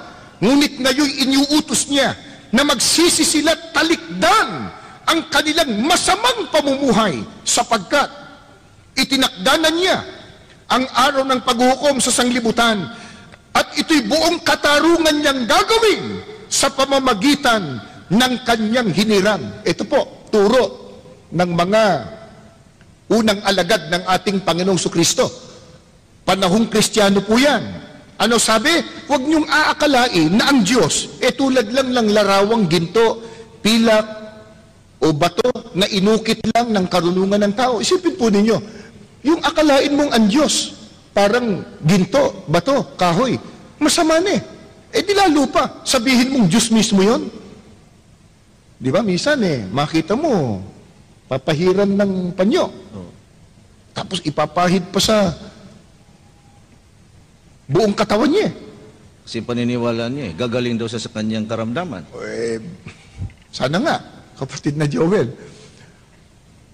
ngunit ngayon iniuutos niya na magsisisilat talikdan ang kanilang masamang pamumuhay sapagkat itinakdanan niya ang araw ng paghukom sa sanglibutan at ito'y buong katarungan niyang gagawin sa pamamagitan ng kanyang hinirang. Ito po, turo ng mga unang alagad ng ating Panginoong Kristo. Panahong Kristiyano po yan. Ano sabi? Huwag niyong aakalain na ang Diyos tulad lang ng larawang ginto, pilak, o bato na inukit lang ng karunungan ng tao. Isipin po ninyo, yung akalain mong ang Diyos, parang ginto, bato, kahoy, masama na eh. Eh di lalo pa, sabihin mong Diyos mismo yon. Di ba, minsan makita mo, papahiran ng panyo. Tapos ipapahid pa sa buong katawan niya. Kasi paniniwala niya, gagaling daw sa kanyang karamdaman. Sana nga, kapatid na Joel.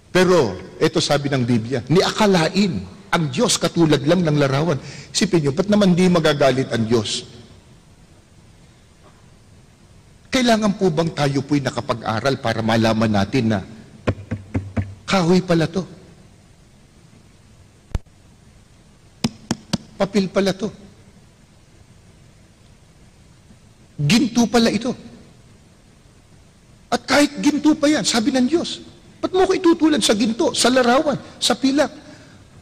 Pero, ito sabi ng Biblia, niakalain ang Diyos katulad lang ng larawan. Isipin nyo, ba't naman di magagalit ang Diyos? Kailangan po bang tayo po'y nakapag-aral para malaman natin na kahoy pala to? Papel pala to? Ginto pala ito? At kahit ginto pa yan, sabi ng Diyos, ba't mo ko itutulad sa ginto, sa larawan, sa pilak?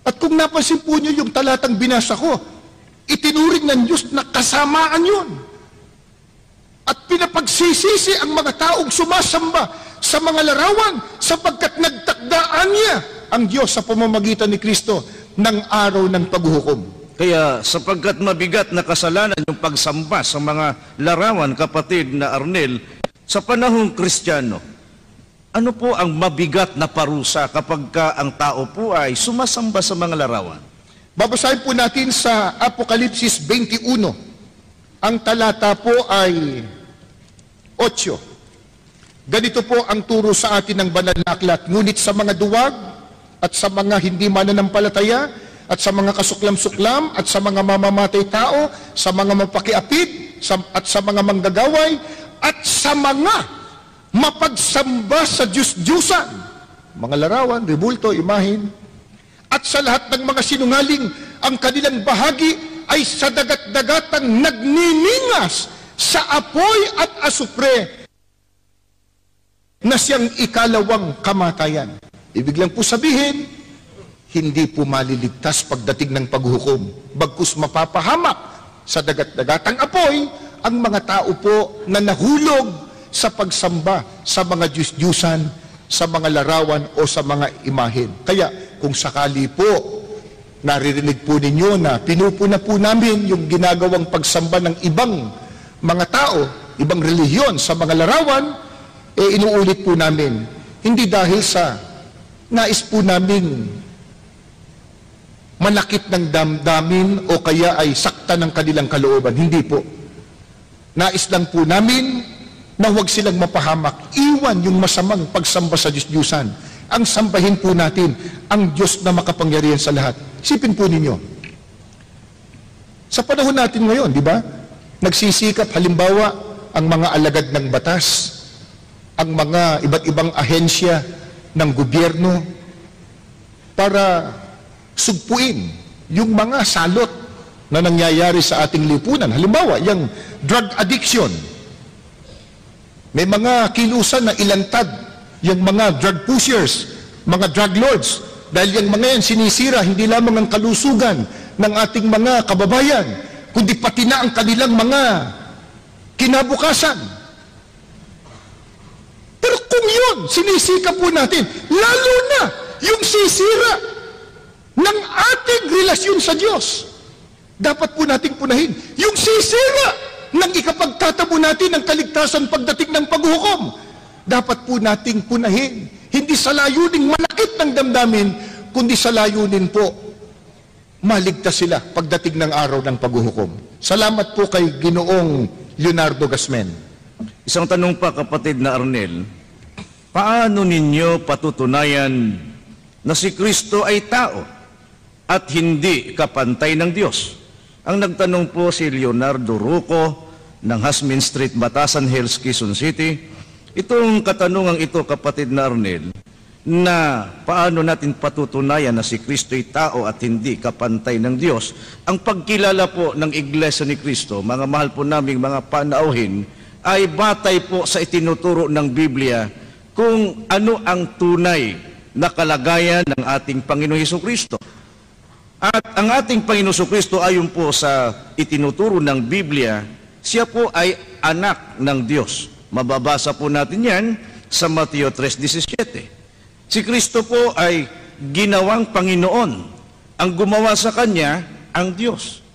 At kung napansin po niyo yung talatang binasa ko, itinuring ng Diyos na kasamaan yun. At pinapagsisisi ang mga taong sumasamba sa mga larawan sapagkat nagtakdaan niya ang Diyos sa pamamagitan ni Kristo ng araw ng paghuhukom. Kaya sapagkat mabigat na kasalanan yung pagsamba sa mga larawan, kapatid na Arnel, sa panahong Kristiyano, ano po ang mabigat na parusa kapag ang tao po ay sumasamba sa mga larawan? Babasahin po natin sa Apokalipsis 21. Ang talata po ay 8. Ganito po ang turo sa atin ng banal na aklat. Ngunit sa mga duwag at sa mga hindi mananampalataya at sa mga kasuklam-suklam at sa mga mamamatay tao, sa mga mapakiapid at sa mga manggagaway at sa mga mapagsamba sa Diyos-Diyusan, mga larawan, rebulto, imahin, at sa lahat ng mga sinungaling, ang kanilang bahagi ay sa dagat-dagatang nagniningas sa apoy at asupre na siyang ikalawang kamatayan. Ibig lang po sabihin, hindi po maliligtas pagdating ng paghuhukom. Bagkus mapapahamak sa dagat-dagatang apoy ang mga tao po na nahulog sa pagsamba sa mga Diyos-Diyusan, sa mga larawan o sa mga imahen. Kaya kung sakali po naririnig po ninyo na pinupuna po namin yung ginagawang pagsamba ng ibang mga tao, ibang relihiyon sa mga larawan, inuulit po namin. Hindi dahil sa nais po namin manakit ng damdamin o kaya ay sakta ng kanilang kalooban. Hindi po. Nais lang po namin na huwag silang mapahamak. Iwan yung masamang pagsamba sa Diyos-Diyusan. Ang sambahin po natin ang Diyos na makapangyarihan sa lahat. Isipin po ninyo. Sa panahon natin ngayon, di ba? Nagsisikap halimbawa ang mga alagad ng batas, ang mga iba't ibang ahensya ng gobyerno para sugpuin yung mga salot na nangyayari sa ating lipunan. Halimbawa, yung drug addiction. May mga kilusan na ilantad yung mga drug pushers, mga drug lords. Dahil yung mga yan sinisira hindi lamang ang kalusugan ng ating mga kababayan, kundi pati na ang kanilang mga kinabukasan. Pero kung yun, sinisika po natin, lalo na yung sisira ng ating relasyon sa Diyos, dapat po nating punahin. Yung sisira ng ikapagtatabo natin ng kaligtasan pagdating ng paghuhukom, dapat po nating punahin. Hindi sa layuning malakit ng damdamin, kundi sa layunin po, maligtas sila pagdating ng araw ng paghuhukom. Salamat po kay Ginoong Leonardo Gasmen. Isang tanong pa, kapatid na Arnel, paano ninyo patutunayan na si Kristo ay tao at hindi kapantay ng Diyos? Ang nagtanong po si Leonardo Ruco ng Hasmin Street, Batasan Hills, Quezon City. Itong katanungang ito, kapatid na Arnel, na paano natin patutunayan na si Kristo ay tao at hindi kapantay ng Diyos. Ang pagkilala po ng Iglesia ni Kristo, mga mahal po naming mga panauhin, ay batay po sa itinuturo ng Biblia kung ano ang tunay na kalagayan ng ating Panginoon Hesukristo. At ang ating Panginoon Hesukristo, ayon po sa itinuturo ng Biblia, siya po ay anak ng Diyos. Mababasa po natin yan sa Mateo 3:17. Si Kristo po ay ginawang Panginoon. Ang gumawa sa Kanya, ang Diyos.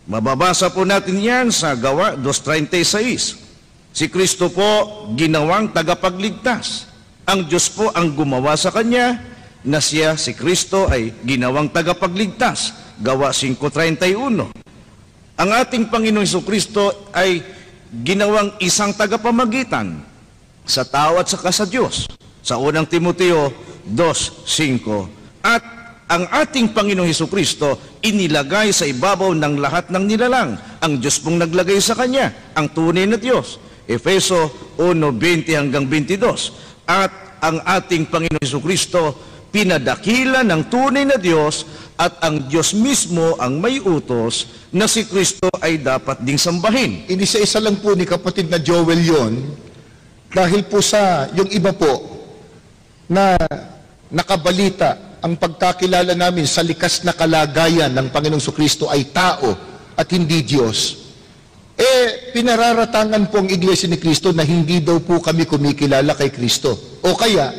Mababasa po natin yan sa Gawa 2:36. Si Kristo po ginawang tagapagligtas. Ang Diyos po ang gumawa sa Kanya, na siya, si Kristo, ay ginawang tagapagligtas. Gawa 5:31. Ang ating Panginoong Jesucristo ay ginawang isang tagapamagitan sa tao at saka sa Diyos. Sa unang Timoteo 2:5. At ang ating Panginoong Jesucristo inilagay sa ibabaw ng lahat ng nilalang. Ang Diyos pong naglagay sa Kanya, ang tunay na Diyos. Efeso 1:20-22. At ang ating Panginoong Jesucristo pinadakila ng tunay na Diyos, at ang Diyos mismo ang may utos na si Kristo ay dapat ding sambahin. Inisa-isa lang po ni kapatid na Joel yon, dahil po sa yung iba po na nakabalita ang pagkakilala namin sa likas na kalagayan ng Panginoong Jesucristo ay tao at hindi Diyos. Pinararatangan po ang Iglesia ni Kristo na hindi daw po kami kumikilala kay Kristo. O kaya,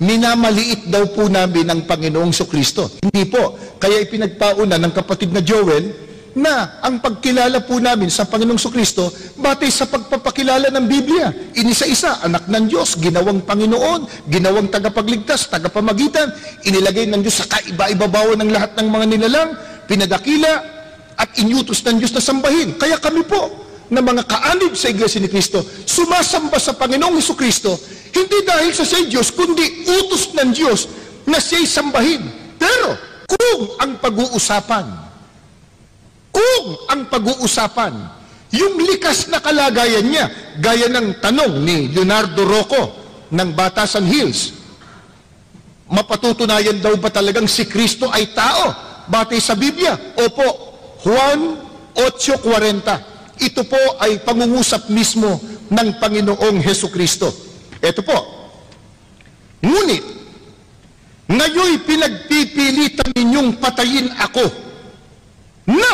minamaliit daw po namin ang Panginoong Jesucristo. Hindi po. Kaya ipinagpauna ng kapatid na Joel na ang pagkilala po namin sa Panginoong Jesucristo batay sa pagpapakilala ng Biblia. Inisa-isa, anak ng Diyos, ginawang Panginoon, ginawang tagapagligtas, tagapamagitan, inilagay ng Diyos sa kaiba-ibabawan ng lahat ng mga nilalang, pinadakila at inyutos ng Diyos na sambahin. Kaya kami po, na mga kaanib sa Iglesia ni Kristo, sumasamba sa Panginoong Jesucristo, hindi dahil sa siya'y Diyos, kundi utos ng Diyos na siya'y sambahin. Pero, kung ang pag-uusapan, yung likas na kalagayan niya, gaya ng tanong ni Leonardo Rocco ng Batasan Hills, mapatutunayan daw ba talagang si Kristo ay tao? Batay sa Biblia? Opo, Juan 8:40. Ito po ay pangungusap mismo ng Panginoong Hesukristo. Ito po. Ngunit, ngayoy pinagpipilitan ninyong patayin ako na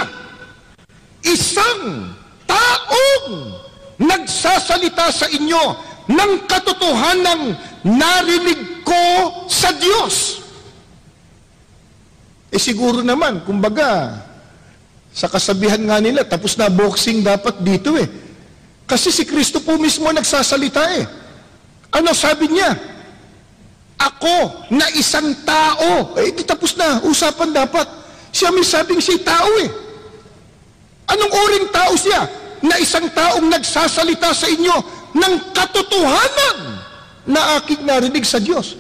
isang taong nagsasalita sa inyo ng katotohanang narinig ko sa Diyos. Siguro naman, kumbaga, sa kasabihan nga nila, tapos na boxing dapat dito Kasi si Kristo po mismo nagsasalita Ano sabi niya? Ako na isang tao. Di tapos na, usapan dapat. Siya may sabing siya'y tao Anong uring tao siya? Na isang taong nagsasalita sa inyo ng katotohanan na aking narinig sa Diyos.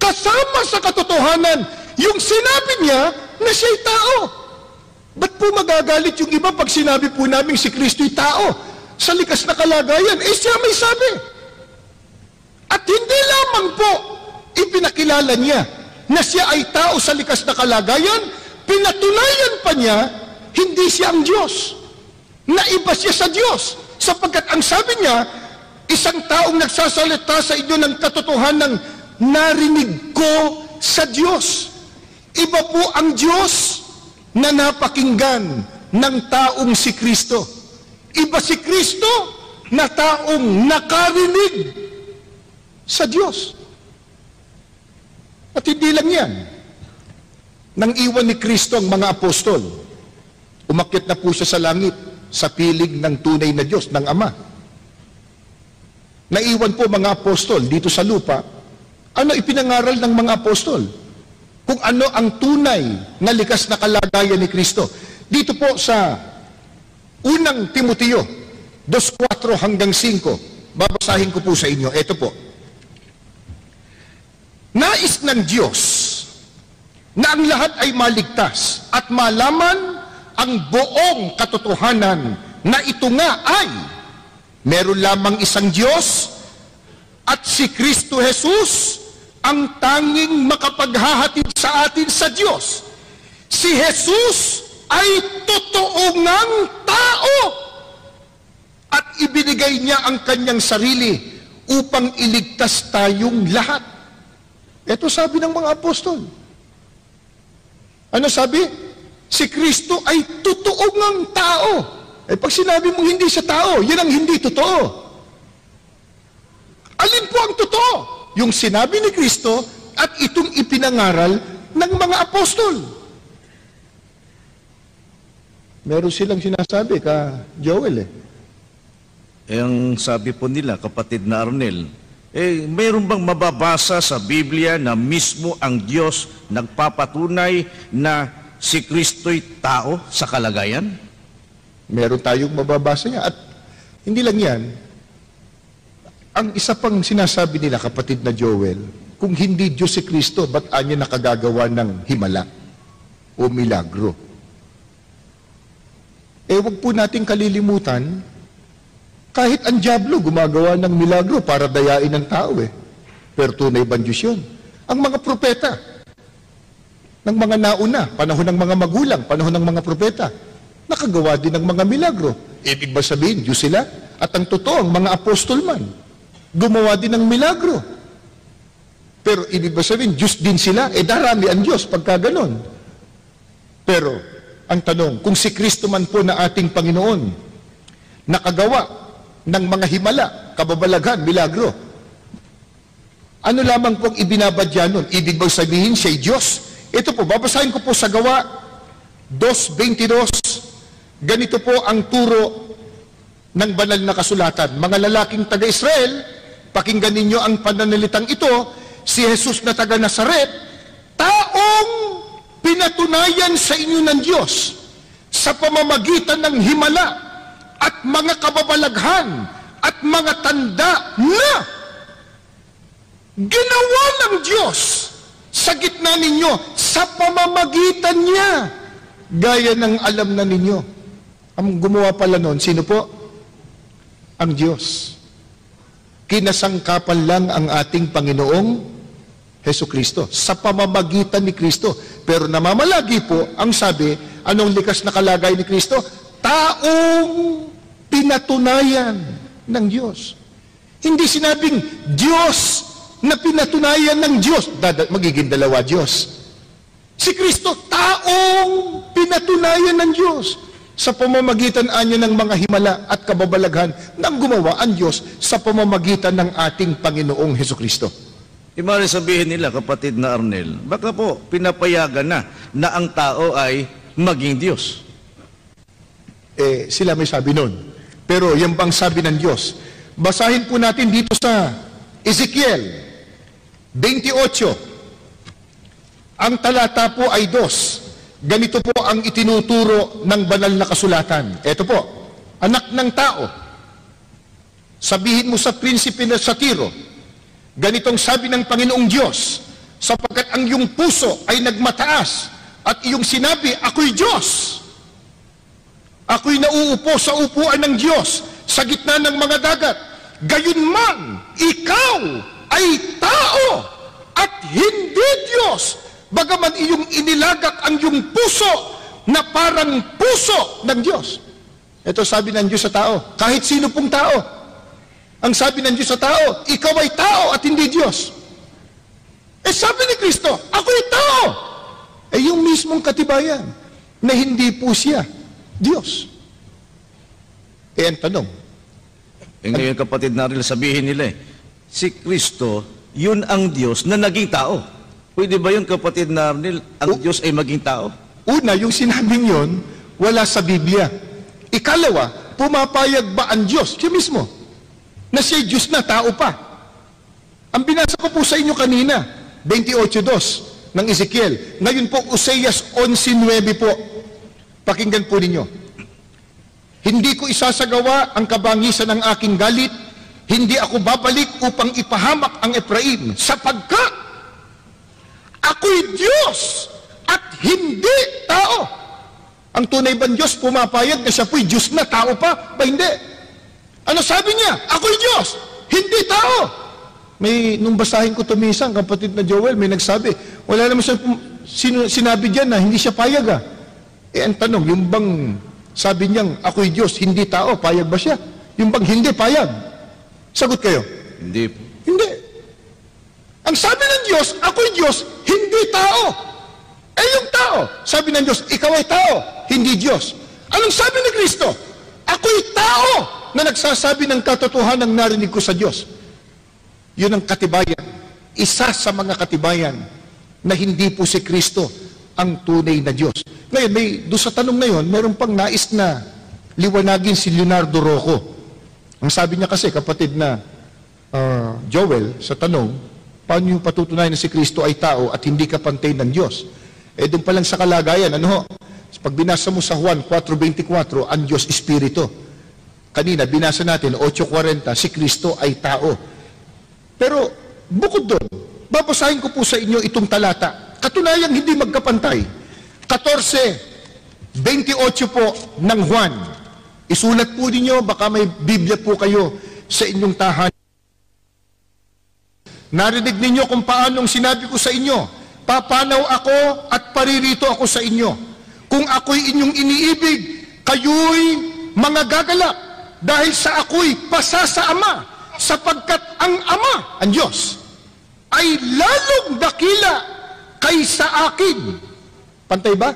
Kasama sa katotohanan, yung sinabi niya na siya'y tao. Ba't po magagalit yung iba pag sinabi po namin si Kristo'y tao? Sa likas na kalagayan, siya may sabi. At hindi lamang po ipinakilala niya na siya ay tao sa likas na kalagayan, pinatunayan pa niya, hindi siya ang Diyos. Naiba siya sa Diyos. Sapagkat ang sabi niya, isang taong nagsasalita sa inyo ng katotohanan ng narinig ko sa Diyos. Iba po ang Diyos na napakinggan ng taong si Kristo. Iba si Kristo na taong nakarinig sa Diyos. At hindi lang yan. Nang iwan ni Kristo ang mga apostol, umakyat na po siya sa langit sa piling ng tunay na Diyos, ng Ama. Naiwan po mga apostol dito sa lupa. Ano ipinangaral ng mga apostol? Kung ano ang tunay na likas na kalagayan ni Kristo. Dito po sa unang Timoteo 2:4-5, babasahin ko po sa inyo. Ito po. Nais ng Diyos na ang lahat ay maligtas at malaman ang buong katotohanan na ito nga ay meron lamang isang Diyos at si Kristo Jesus ang tanging makapaghahatid sa atin sa Diyos. Si Jesus ay totoo ngang tao at ibinigay niya ang kanyang sarili upang iligtas tayong lahat. Ito sabi ng mga apostol. Ano sabi? Si Kristo ay totoo ngang tao. Pag sinabi mong hindi siya tao, yan ang hindi totoo. ang totoo? Yung sinabi ni Kristo at itong ipinangaral ng mga apostol. Meron silang sinasabi ka, Joel Ang sabi po nila, kapatid na Arnel, mayroon bang mababasa sa Biblia na mismo ang Diyos nagpapatunay na si Kristo'y tao sa kalagayan? Meron tayong mababasa niya. At hindi lang yan, ang isa pang sinasabi nila, kapatid na Joel, kung hindi Diyos si Kristo, ba't anya nakagagawa ng himala o milagro? Huwag po natin kalilimutan, kahit ang dyablo gumagawa ng milagro para dayain ng tao Pero tunay ba Diyos yun? Ang mga propeta, ng mga nauna, panahon ng mga magulang, panahon ng mga propeta, nakagawa din ng mga milagro. Ibig ba sabihin, Diyos sila? At ang totoo, ang mga apostol man, gumawa din ng milagro. Pero ibig ba sabihin, Diyos din sila? Darami ang Diyos pagka ganon. Pero, ang tanong, kung si Kristo man po na ating Panginoon, nakagawa ng mga himala, kababalaghan, milagro, ano lamang pong ibinabadya nun? Ibig bang sabihin siya'y Diyos? Ito po, babasahin ko po sa Gawa 2:22. Ganito po ang turo ng banal na kasulatan. Mga lalaking taga-Israel, pakinggan ninyo ang pananalitang ito, si Jesus na taga-Nazaret, taong pinatunayan sa inyo ng Diyos sa pamamagitan ng himala at mga kababalaghan at mga tanda na ginawa ng Diyos sa gitna ninyo sa pamamagitan niya, gaya ng alam na ninyo. Ang gumawa pala nun, sino po? Ang Diyos. Kinasangkapan lang ang ating Panginoong Hesukristo sa pamamagitan ni Kristo. Pero namamalagi po, ang sabi, anong likas na kalagay ni Kristo? Taong pinatunayan ng Diyos. Hindi sinabing Diyos na pinatunayan ng Diyos. Magiging dalawa Diyos. Si Kristo, taong pinatunayan ng Diyos sa pamamagitan anya ng mga himala at kababalaghan nang gumawa ang Diyos sa pamamagitan ng ating Panginoong Hesukristo. Imari sabihin nila, kapatid na Arnel, baka po pinapayagan na ang tao ay maging Diyos. Sila may sabi nun. Pero yung bang sabi ng Diyos, basahin po natin dito sa Ezekiel 28. Ang talata po ay 2. Ganito po ang itinuturo ng banal na kasulatan. Ito po, anak ng tao, sabihin mo sa prinsipe na sa Tiro, ganitong sabi ng Panginoong Diyos, sapagkat ang iyong puso ay nagmataas at iyong sinabi, ako'y Diyos. Ako'y nauupo sa upuan ng Diyos sa gitna ng mga dagat. Gayunman, ikaw ay tao at hindi Diyos, bagaman iyong inilagak ang iyong puso na parang puso ng Diyos. Ito sabi ng Diyos sa tao, kahit sino pong tao. Ang sabi ng Diyos sa tao, ikaw ay tao at hindi Diyos. Sabi ni Kristo, ako'y tao. Yung mismong katibayan na hindi po siya Diyos. Ang tanong. Ngayon, kapatid na rin, sabihin nila, si Kristo, yun ang Diyos na naging tao. Pwede ba yun, kapatid na Arnel, ang Diyos ay maging tao? Una, yung sinabing yun, wala sa Biblia. Ikalawa, pumapayag ba ang Diyos, siya mismo, na siya Diyos na tao pa? Ang binasa ko po sa inyo kanina, 28:2 ng Ezekiel. Ngayon po, Oseas 11:9 po. Pakinggan po ninyo. Hindi ko isasagawa ang kabangisan ng aking galit, hindi ako babalik upang ipahamak ang Efraim, sapagkat ako'y Diyos at hindi tao. Ang tunay bang Diyos pumapayag na siya po'y Diyos na tao pa? Ba hindi? Ano sabi niya? Ako'y Diyos, hindi tao. Nung basahin ko ito minsan, kapatid na Joel, may nagsabi, wala naman siya sinabi dyan na hindi siya payag ang tanong, yung bang sabi niyang ako'y Diyos, hindi tao, payag ba siya? Yung bang hindi payag? Sagot kayo. Hindi. Hindi. Ang sabi ng Diyos, ako'y Diyos, hindi tao. Yung tao, sabi ng Diyos, ikaw ay tao, hindi Diyos. Anong sabi ni Kristo? Ako'y tao na nagsasabi ng katotohanan ng narinig ko sa Diyos. Yun ang katibayan. Isa sa mga katibayan na hindi po si Kristo ang tunay na Diyos. Ngayon, doon sa tanong na yun, meron pang nais na liwanagin si Leonardo Rocco. Ang sabi niya kasi, kapatid na Joel, sa tanong, paano yung patutunayan na si Kristo ay tao at hindi kapantay ng Diyos? Doon pa lang sa kalagayan, pag binasa mo sa Juan 4:24, ang Diyos Espiritu. Kanina, binasa natin, 8:40, si Kristo ay tao. Pero, bukod doon, babasahin ko po sa inyo itong talata. Katunayang hindi magkapantay. 14:28 po ng Juan. Isulat po ninyo, baka may Biblia po kayo sa inyong tahanan. Narinig ninyo kung paanong sinabi ko sa inyo, papanaw ako at paririto ako sa inyo. Kung ako'y inyong iniibig, kayo'y mga gagalak, dahil sa ako'y pasa sa Ama, sapagkat ang Ama, ang Diyos, ay lalong dakila kaysa akin. Pantay ba?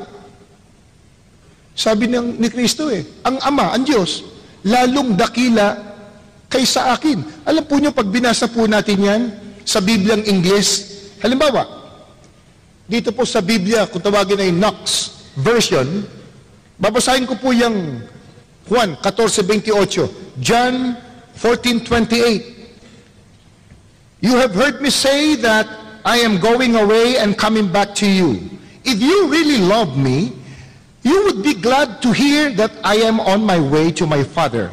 Sabi ni Kristo ang Ama, ang Diyos, lalong dakila kaysa akin. Alam po nyo, pag binasa po natin yan sa Bibliang Ingles, halimbawa, dito po sa Biblia, kung tawagin ay Knox version, babasahin ko po yung Juan 14:28, John 14:28. You have heard me say that I am going away and coming back to you. If you really love me, you would be glad to hear that I am on my way to my Father.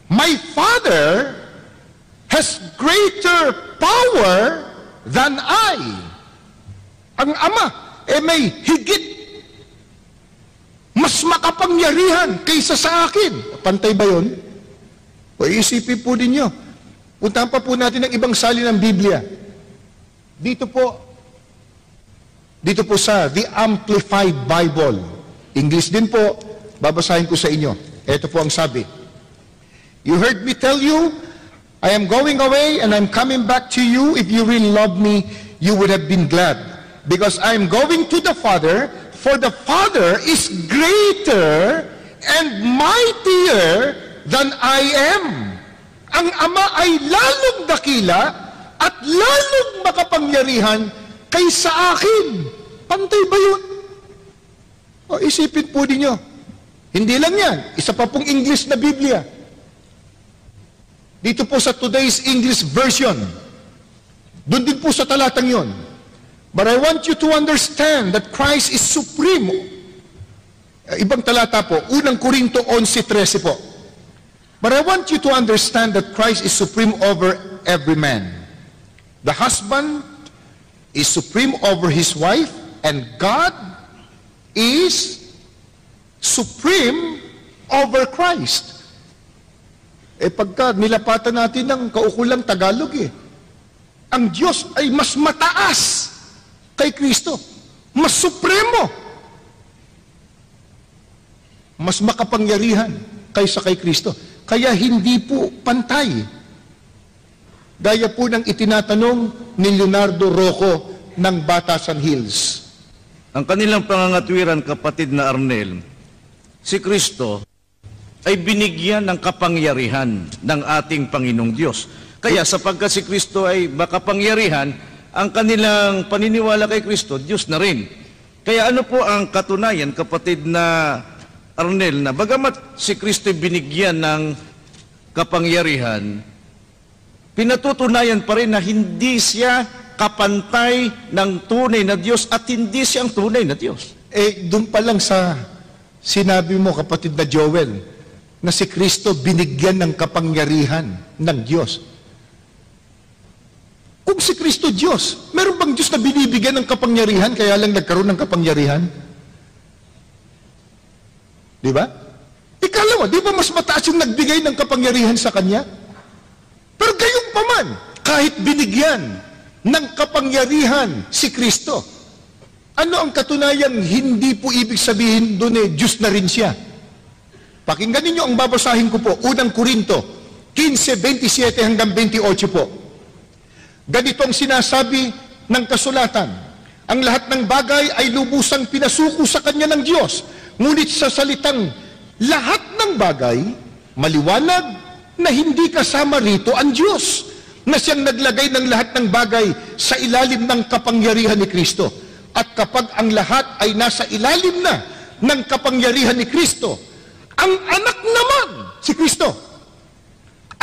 My Father has greater power than I. Ang Ama, may higit, mas makapangyarihan kaysa sa akin. Pantay ba yun? O isipin po ninyo. Puntahan pa po natin ang ibang salin ng Biblia. Dito po sa The Amplified Bible. English din po, babasahin ko sa inyo. Ito po ang sabi. You heard me tell you, I am going away and I'm coming back to you. If you really love me, you would have been glad. Because I am going to the Father, for the Father is greater and mightier than I am. Ang Ama ay lalong dakila at lalong makapangyarihan kaysa akin. Pantay ba yun? O isipin po ninyo. Hindi lang yan. Isa pa pong English na Biblia. Dito po sa Today's English Version. Doon din po sa talatang yon. But I want you to understand that Christ is supreme. Ibang talata po, unang Korinto 11:13 po. But I want you to understand that Christ is supreme over every man. The husband is supreme over his wife, and God is supreme over Christ. Pagka nilapatan natin ng kaukulang Tagalog ang Diyos ay mas mataas kay Kristo. Mas supremo. Mas makapangyarihan kaysa kay Kristo. Kaya hindi po pantay. Gaya po ng itinatanong ni Leonardo Rocco ng Batasan Hills. Ang kanilang pangangatwiran, kapatid na Arnel, si Kristo ay binigyan ng kapangyarihan ng ating Panginoong Diyos. Kaya sapagkat si Kristo ay makapangyarihan, ang kanilang paniniwala kay Kristo, Diyos na rin. Kaya ano po ang katunayan, kapatid na Arnel, na bagamat si Kristo binigyan ng kapangyarihan, pinatutunayan pa rin na hindi siya kapantay ng tunay na Diyos at hindi siyang tunay na Diyos. Doon pa lang sa sinabi mo, kapatid na Joel, na si Kristo binigyan ng kapangyarihan ng Diyos. Kung si Kristo Diyos, meron bang Diyos na binibigyan ng kapangyarihan kaya lang nagkaroon ng kapangyarihan? Di ba? Ikalawa, di ba mas mataas yung nagbigay ng kapangyarihan sa Kanya? Pero gayong paman, kahit binigyan ng kapangyarihan si Kristo, ano ang katunayan? Hindi po ibig sabihin doon Diyos na rin siya. Pakinggan ninyo ang babasahin ko po, unang Korinto 15:27 hanggang 28 po. Ganito ang sinasabi ng kasulatan. Ang lahat ng bagay ay lubusang pinasuko sa Kanya ng Diyos. Ngunit sa salitang lahat ng bagay, maliwanag na hindi kasama rito ang Diyos. na siyang naglagay ng lahat ng bagay sa ilalim ng kapangyarihan ni Kristo. At kapag ang lahat ay nasa ilalim na ng kapangyarihan ni Kristo, ang anak naman, si Kristo,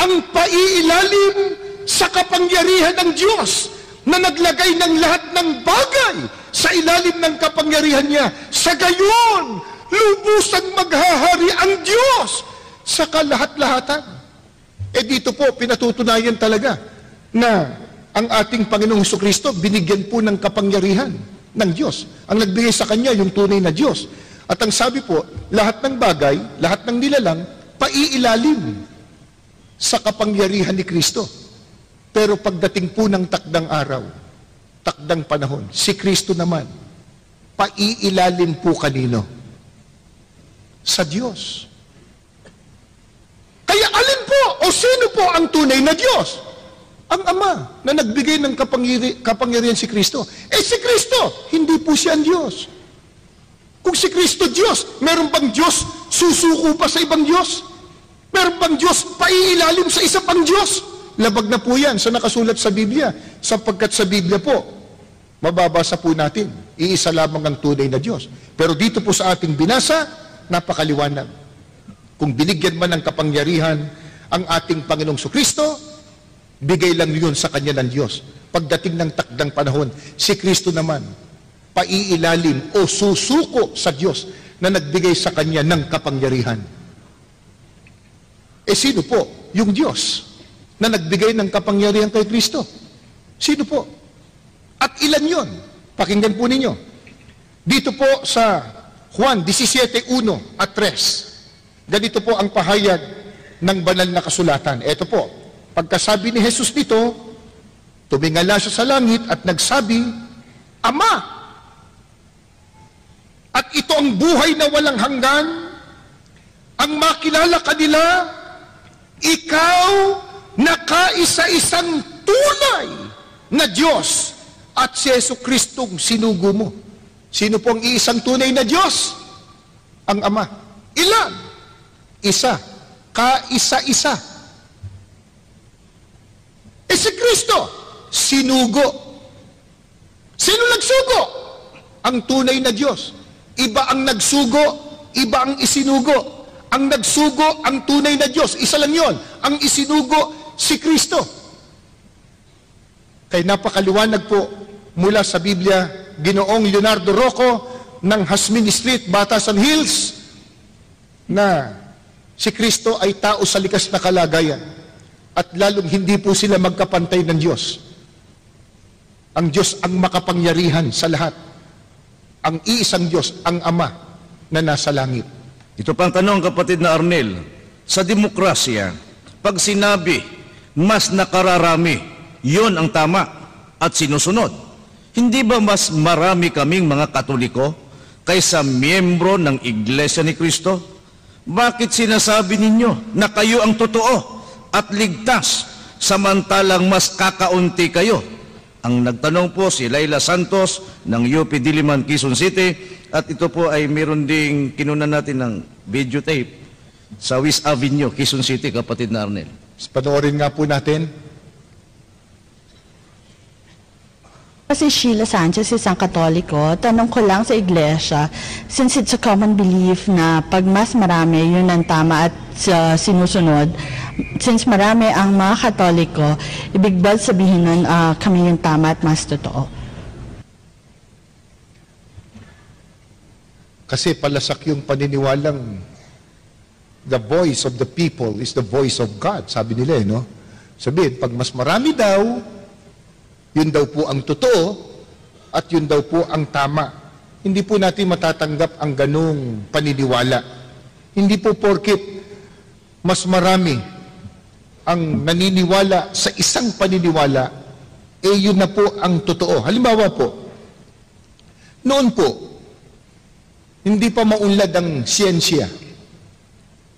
ang paiilalim sa kapangyarihan ng Diyos na naglagay ng lahat ng bagay sa ilalim ng kapangyarihan niya. Sa gayon, lubusang maghahari ang Diyos sa kalahat-lahatan. Dito po, pinatutunayan talaga na ang ating Panginoong Jesucristo binigyan po ng kapangyarihan ng Diyos. Ang nagbigay sa Kanya yung tunay na Diyos. At ang sabi po, lahat ng bagay, lahat ng nilalang, paiilalim sa kapangyarihan ni Kristo. Pero pagdating po ng takdang araw, takdang panahon, si Kristo naman, paiilalim po kanino? Sa Diyos. Kaya alin po o sino po ang tunay na Diyos? Ang Ama na nagbigay ng kapangyarihan si Kristo. Si Kristo, hindi po siya ang Diyos. Kung si Kristo Diyos, meron bang Diyos susuko pa sa ibang Diyos? Meron bang Diyos paiilalim sa isa pang Diyos? Labag na po yan sa nakasulat sa Biblia. Sapagkat sa Biblia po, mababasa po natin, iisa lamang ang tunay na Diyos. Pero dito po sa ating binasa, napakaliwanag. Kung binigyan man ng kapangyarihan ang ating Panginoong Kristo, bigay lang yun sa Kanya ng Diyos. Pagdating ng takdang panahon, si Kristo naman, paiilalim o susuko sa Diyos na nagbigay sa Kanya ng kapangyarihan. Sino po? Yung Diyos na nagbigay ng kapangyarihan kay Kristo. Sino po? At ilan yon? Pakinggan po ninyo. Dito po sa Juan 17:1 at 3. Ganito po ang pahayag ng banal na kasulatan. Ito po, pagkasabi ni Jesus dito, tumingala siya sa langit at nagsabi, Ama! At ito ang buhay na walang hanggan, ang makilala kanila, ikaw na kaisa-isang tunay na Diyos at si Jesucristong sinugo mo. Sino po ang iisang tunay na Diyos? Ang Ama. Ilan? Isa. Kaisa-isa. Si Kristo, sinugo. Sino nagsugo? Ang tunay na Diyos. Iba ang nagsugo, iba ang isinugo. Ang nagsugo, ang tunay na Diyos. Isa lang yon. Ang isinugo, si Kristo. Kaya napakaliwanag po mula sa Biblia, Ginoong Leonardo Rocco ng Hasmin Street, Batasan Hills, na si Kristo ay tao sa likas na kalagayan at lalong hindi po sila magkapantay ng Diyos. Ang Diyos ang makapangyarihan sa lahat. Ang iisang Diyos, ang Ama na nasa langit. Ito pang tanong, kapatid na Arnel, sa demokrasya, pag sinabi, mas nakararami, yon ang tama at sinusunod. Hindi ba mas marami kaming mga Katoliko kaysa miyembro ng Iglesia ni Kristo? Bakit sinasabi ninyo na kayo ang totoo at ligtas, samantalang mas kakaunti kayo? Ang nagtanong po si Laila Santos ng UP Diliman, Quezon City, at ito po ay meron ding kinunan natin ng videotape sa West Avenue, Quezon City, kapatid na Arnel. Panoorin nga po natin. Si Sheila Sanchez, isang Katoliko, tanong ko lang sa iglesia, since it's a common belief na pag mas marami, yun ang tama at sinusunod, since marami ang mga Katoliko, ibig ba sabihin nun kami yung tama at mas totoo? Kasi palasak yung paniniwalang the voice of the people is the voice of God. Sabi nila, no? Sabihin, pag mas marami daw, yun daw po ang totoo at yun daw po ang tama. Hindi po natin matatanggap ang ganung paniniwala. Hindi po porket mas marami ang naniniwala sa isang paniniwala, yun na po ang totoo. Halimbawa po, noon po, hindi pa maunlad ang siyensya,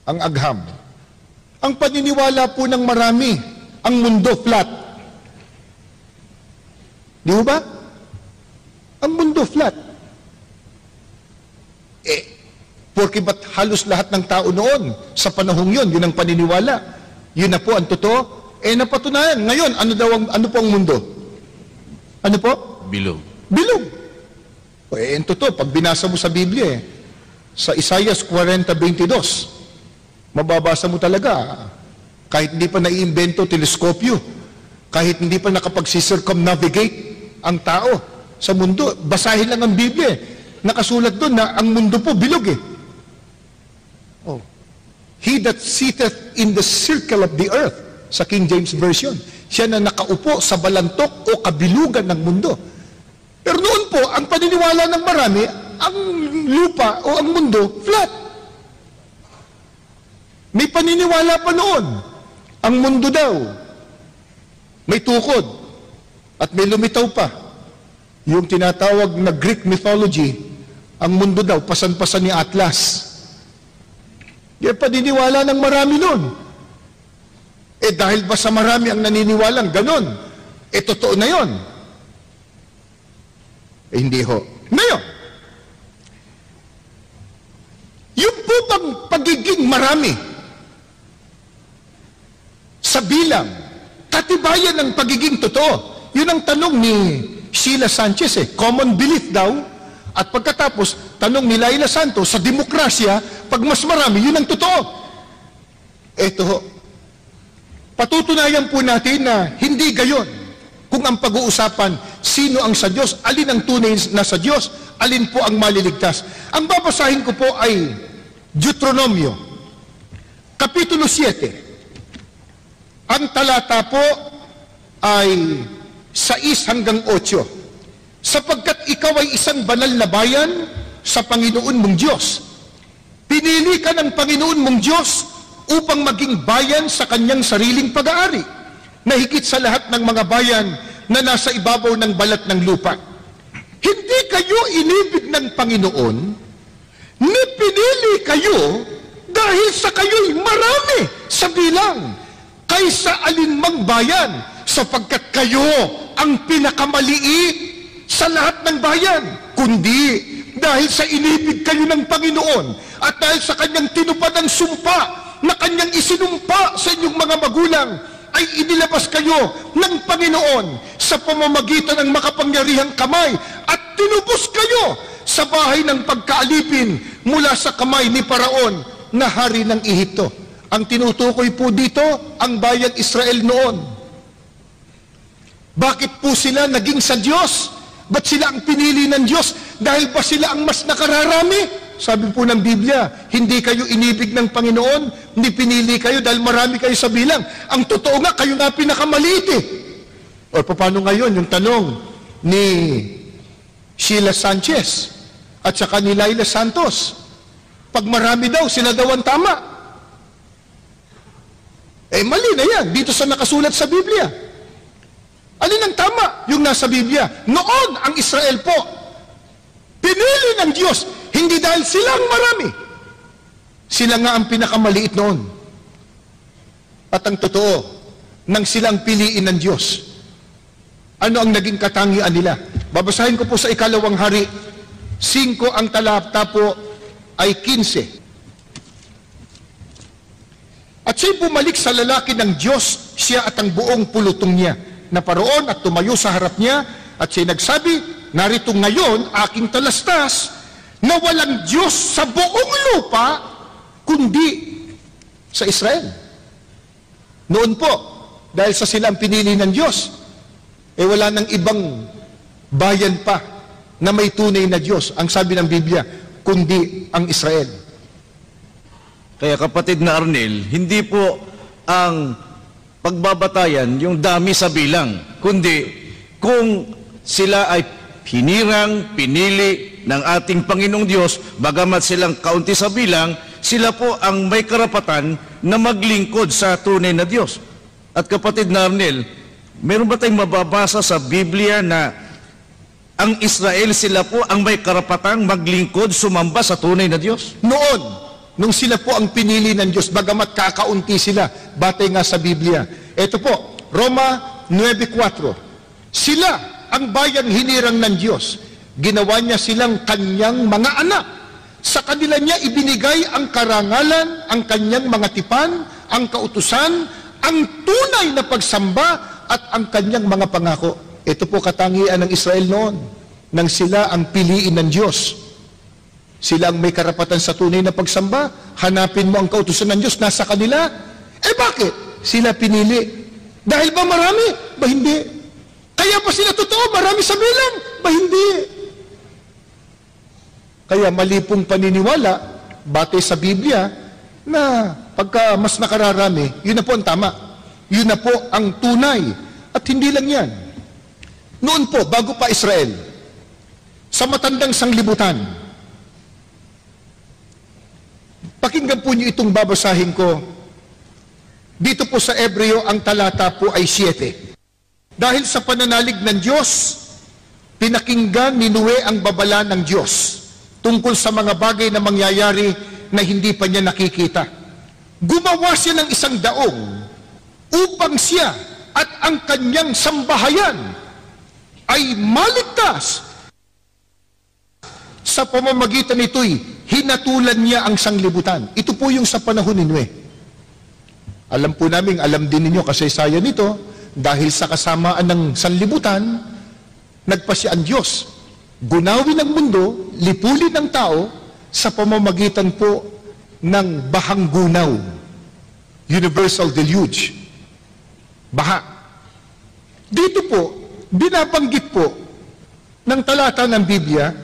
ang agham. Ang paniniwala po ng marami, ang mundo flat. Di ba? Ang mundo flat. Porque ba't halos lahat ng tao noon, sa panahong yun, yun ang paniniwala. Yun na po ang totoo. Napatunayan. Ngayon, ano po ang mundo? Ano po? Bilog. Bilog. Ito to, pag binasa mo sa Biblia, sa Isaiah 40:22, mababasa mo talaga, kahit hindi pa naiimbento teleskopyo, kahit hindi pa nakapag-circumnavigate ang tao sa mundo, basahin lang ang Biblia. Nakasulat doon na ang mundo po bilog He that sitteth in the circle of the earth, sa King James Version, siya na nakaupo sa balantok o kabilugan ng mundo. Pero noon po, ang paniniwala ng marami, ang lupa o ang mundo, flat. May paniniwala pa noon, ang mundo daw, may tukod, at may lumitaw pa. Yung tinatawag na Greek mythology, ang mundo daw, pasan-pasan ni Atlas. Kaya paniniwala ng marami noon. Dahil ba sa marami ang naniniwalang ganon, totoo na yon? Hindi ho. Ngayon, yung po bang pagiging marami sa bilang, katibayan ng pagiging totoo? Yun ang tanong ni Sheila Sanchez Common belief daw. At pagkatapos, tanong ni Laila Santos, sa demokrasya, pag mas marami, yun ang totoo. Ito ho. Patutunayan po natin na hindi gayon. Kung ang pag-uusapan, sino ang sa Diyos, alin ang tunay na sa Diyos, alin po ang maliligtas. Ang babasahin ko po ay Deuteronomio, Kapitulo 7. Ang talata po ay 6 hanggang 8. Sapagkat ikaw ay isang banal na bayan sa Panginoon mong Diyos. Pinili ka ng Panginoon mong Diyos upang maging bayan sa kanyang sariling pag-aari, na higit sa lahat ng mga bayan na nasa ibabaw ng balat ng lupa. Hindi kayo inibig ng Panginoon, ni pinili kayo dahil sa kayo'y marami sa bilang kaysa alinmang bayan, sapagkat kayo ang pinakamaliit sa lahat ng bayan, kundi dahil sa inibig kayo ng Panginoon at dahil sa kanyang tinupad ang sumpa na kanyang isinumpa sa inyong mga magulang, ay inilabas kayo ng Panginoon sa pamamagitan ng makapangyarihang kamay at tinubos kayo sa bahay ng pagkaalipin mula sa kamay ni Paraon na hari ng Ehipto. Ang tinutukoy po dito, ang bayan Israel noon. Bakit po sila naging sa Diyos? Ba't sila ang pinili ng Diyos? Dahil ba sila ang mas nakararami? Sabi po ng Biblia, hindi kayo inibig ng Panginoon, hindi pinili kayo dahil marami kayo sa bilang. Ang totoo nga, kayo nga pinakamaliit O paano ngayon yung tanong ni Sheila Sanchez at saka ni Laila Santos? Pag marami daw, sila daw ang tama. Mali na yan, dito sa nakasulat sa Biblia. Alin ang tama? Yung nasa Biblia. Noon, ang Israel po, pinili ng Diyos, hindi dahil silang marami. Sila nga ang pinakamaliit noon. At ang totoo, nang silang piliin ng Diyos, ano ang naging katangian nila? Babasahin ko po sa 2 Hari, 5 ang talata po ay 15. At siya'y bumalik sa lalaki ng Diyos, siya at ang buong pulutong niya, na paroon at tumayo sa harap niya, at siya'y nagsabi, narito ngayon aking talastas, na walang Diyos sa buong lupa, kundi sa Israel. Noon po, dahil sa silang pinili ng Diyos, wala nang ibang bayan pa na may tunay na Diyos, ang sabi ng Biblia, kundi ang Israel. Kaya kapatid na Arnel, hindi po ang pagbabatayan yung dami sa bilang, kundi kung sila ay pinili ng ating Panginoong Diyos, bagamat silang kaunti sa bilang, sila po ang may karapatan na maglingkod sa tunay na Diyos. At kapatid na Arnel, meron ba tayong mababasa sa Biblia na ang Israel, sila po ang may karapatang maglingkod, sumamba sa tunay na Diyos? Noon, nung sila po ang pinili ng Diyos, bagamat kakaunti sila, batay nga sa Biblia. Ito po, Roma 9:4. Sila ang bayang hinirang ng Diyos. Ginawa niya silang kanyang mga anak. Sa kanila niya ibinigay ang karangalan, ang kanyang mga tipan, ang kautusan, ang tunay na pagsamba at ang kanyang mga pangako. Ito po katangian ng Israel noon, nang sila ang piliin ng Diyos. Sila ang may karapatan sa tunay na pagsamba. Hanapin mo ang kautusan ng Diyos, nasa kanila. Bakit? Sila pinili. Dahil ba marami? Ba hindi? Kaya ba sila totoo? Marami sa bilang? Ba hindi? Kaya mali pong paniniwala, batay sa Biblia, na pagka mas nakararami, yun na po ang tama. Yun na po ang tunay. At hindi lang yan. Noon po, bago pa Israel, sa matandang sanglibutan, pakinggan po niyo itong babasahin ko. Dito po sa Ebreo, ang talata po ay 7. Dahil sa pananalig ng Diyos, pinakinggan ni Noe ang babala ng Diyos tungkol sa mga bagay na mangyayari na hindi pa niya nakikita. Gumawa siya ng isang daong upang siya at ang kanyang sambahayan ay maligtas. Sa pamamagitan nito'y hinatulan niya ang sanglibutan. Ito po yung sa panahon ni Noe. Alam po namin, alam din ninyo kasaysayan nito, dahil sa kasamaan ng sanlibutan, nagpasya ang Diyos. Gunawin ang mundo, lipulin ang tao sa pamamagitan po ng bahang gunaw. Universal deluge. Baha. Dito po, binabanggit po ng talata ng Biblia,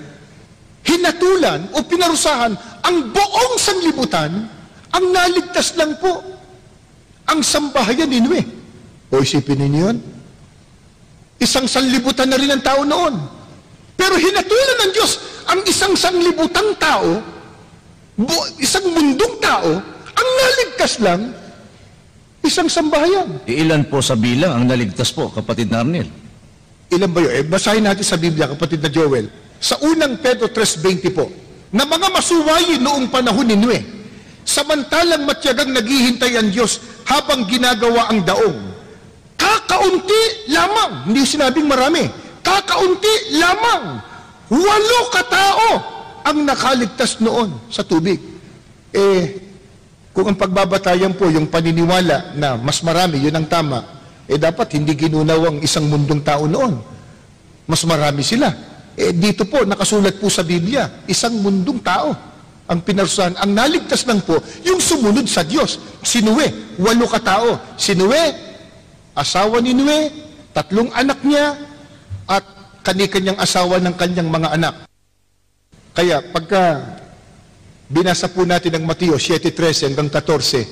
hinatulan o pinarusahan ang buong sanlibutan, ang naligtas lang po ang sambahayan ni Noe. O isipin ninyo yun? Isang sanlibutan na rin ang tao noon. Pero hinatulan ng Diyos ang isang sanlibutang tao, isang mundong tao, ang naligtas lang, isang sambahayan. Ilan po sa bilang ang naligtas po, kapatid na Arnel? Ilan ba yun? Basahin natin sa Biblia, kapatid na Joel. Sa unang Pedro 3:20 po, na mga masuwayi noong panahon ni Noe, samantalang matyagang naghihintay ang Diyos habang ginagawa ang daong. Kakaunti lamang, hindi sinabing marami, kakaunti lamang, 8 katao ang nakaligtas noon sa tubig. Kung ang pagbabatayan po, yung paniniwala na mas marami, yun ang tama, dapat hindi ginunaw ang isang mundong tao noon. Mas marami sila. Dito po, nakasulat po sa Biblia, isang mundong tao ang pinarusahan. Ang naligtas lang po, yung sumunod sa Diyos. Si Noe, 8 katao. Si Noe, asawa ni Noe, 3 anak niya, at kani-kanyang asawa ng kanyang mga anak. Kaya pagka binasa po natin ang Mateo 7:13 hanggang 14,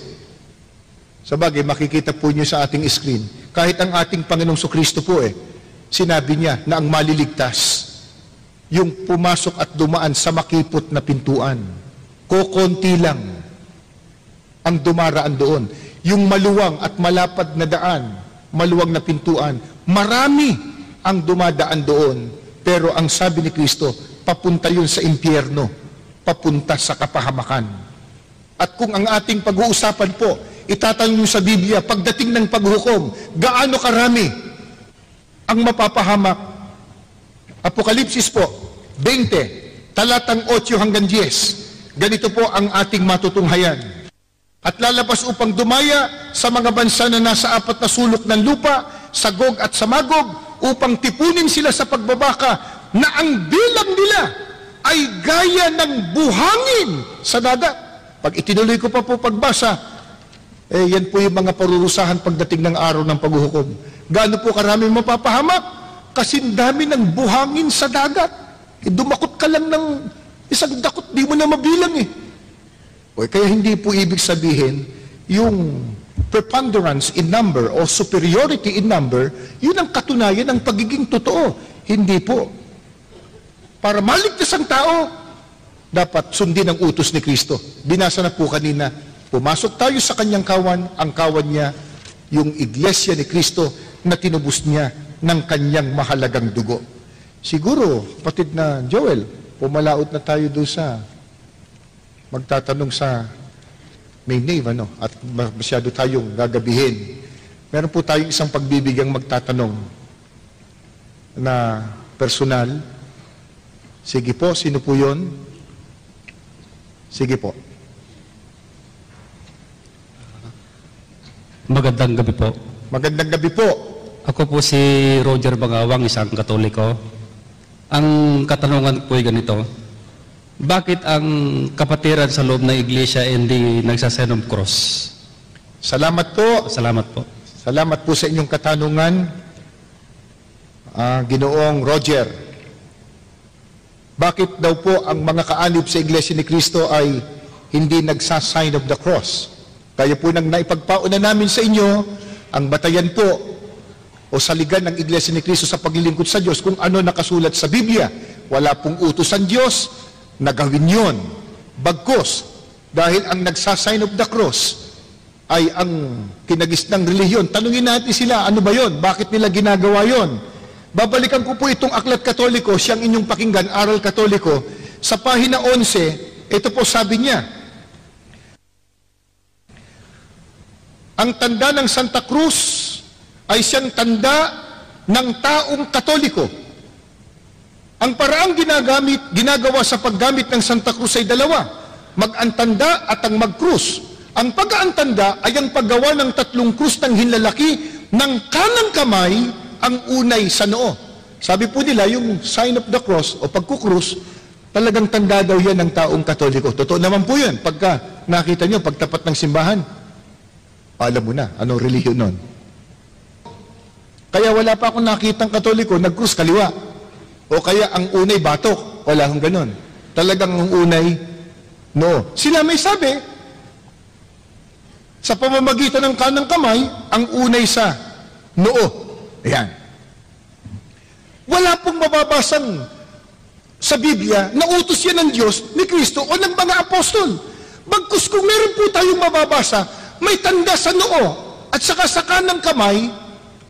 sabagay makikita po niyo sa ating screen, kahit ang ating Panginoong Kristo po sinabi niya na ang maliligtas, yung pumasok at dumaan sa makipot na pintuan. Kokonti lang ang dumaraan doon. Yung maluwang at malapad na daan, maluwang na pintuan, marami ang dumadaan doon. Pero ang sabi ni Kristo, papunta yun sa impyerno, papunta sa kapahamakan. At kung ang ating pag-uusapan po, itatanong sa Biblia, pagdating ng paghukom, gaano karami ang mapapahamak? Apokalipsis po, 20, talatang 8 hanggang 10. Ganito po ang ating matutunghayan. At lalabas upang dumaya sa mga bansa na nasa 4 na sulok ng lupa, sa Gog at sa Magog, upang tipunin sila sa pagbabaka, na ang bilang nila ay gaya ng buhangin sa dagat. Pag itinuloy ko pa po pagbasa, yan po yung mga parurusahan pagdating ng araw ng paghuhukom. Gaano po karami mapapahamak? Kasing dami ng buhangin sa dagat. Dumakot ka lang ng isang dakot, di mo na mabilang kaya hindi po ibig sabihin yung preponderance in number o superiority in number, yun ang katunayan ng pagiging totoo. Hindi po. Para maligtas ang tao, dapat sundin ang utos ni Kristo. Binasa na po kanina, pumasok tayo sa kanyang kawan, ang kawan niya, yung iglesia ni Kristo na tinubos niya ng kanyang mahalagang dugo. Siguro, kapatid na Joel, pumalaot na tayo doon sa magtatanong sa main name, at masyado tayong gagabihin. Meron po tayong isang pagbibigyang magtatanong na personal. Sige po, sino po yun? Sige po. Magandang gabi po. Magandang gabi po. Ako po si Roger Bangawang, isang Katoliko. Ang katanungan po ay ganito. Bakit ang kapatiran sa loob ng iglesia hindi nagsasign of cross? Salamat po. Salamat po. Salamat po sa inyong katanungan, Ginoong Roger. Bakit daw po ang mga kaalib sa Iglesia ni Cristo ay hindi nagsasign of the cross? Kaya po nang naipagpauna namin sa inyo, ang batayan po o saligan ng Iglesia ni Cristo sa paglilingkod sa Diyos, kung ano nakasulat sa Biblia. Wala pong utos ang Diyos na gawin yun. Bagkus, dahil ang nagsasign of the cross ay ang kinagisnang relihiyon. Tanungin natin sila, ano ba yon? Bakit nila ginagawa yon? Babalikan ko po itong Aklat Katoliko, siyang inyong pakinggan, Aral Katoliko. Sa pahina 11, ito po sabi niya, ang tanda ng Santa Cruz ay siyang tanda ng taong Katoliko. Ang paraang ginagawa sa paggamit ng Santa Cruz ay dalawa, mag-antanda at ang mag-krus. Ang pag-aantanda ay ang paggawa ng 3 krus ng hinlalaki ng kanang kamay, ang unay sa noo. Sabi po nila, yung sign of the cross o pagkukrus, talagang tanda daw yan ng taong Katoliko. Totoo naman po yan. Pagka nakita nyo, pagtapat ng simbahan, alam mo na, anong relihiyon nun. Kaya wala pa akong nakitang Katoliko, nag-krus kaliwa. O kaya ang unay batok. Wala akong ganon. Talagang ang unay, no. Sila may sabi, sa pamamagitan ng kanang kamay, ang unay sa noo. Ayan. Wala pong mababasang sa Biblia na utos yan ng Diyos, ni Kristo o ng mga apostol. Bagkus kung meron po tayong mababasa, may tanda sa noo at saka sa kanang kamay,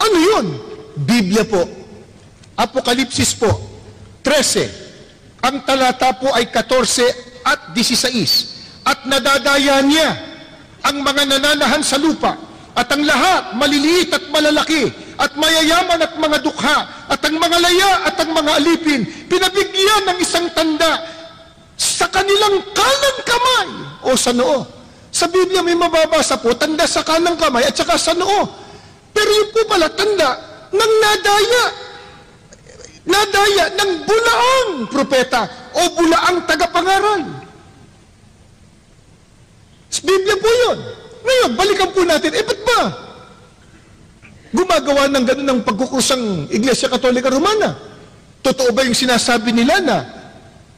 ano yun? Biblia po. Apokalipsis po, 13. Ang talata po ay 14 at 16. At nadadaya niya ang mga nananahan sa lupa at ang lahat, maliliit at malalaki, at mayayaman at mga dukha, at ang mga laya at ang mga alipin, pinabigyan ng isang tanda sa kanilang kanang kamay o sa noo. Sa Biblia may mababasa po, tanda sa kanang kamay at saka sa noo. Pero yun po pala, tanda ng nadaya ng bulaang propeta o bulaang tagapangaral. Sa Biblia po yun. Ngayon, balikan po natin, ba't ba gumagawa ng ganun ng pagkukusang Iglesia Katolika Romana? Totoo ba yung sinasabi nila na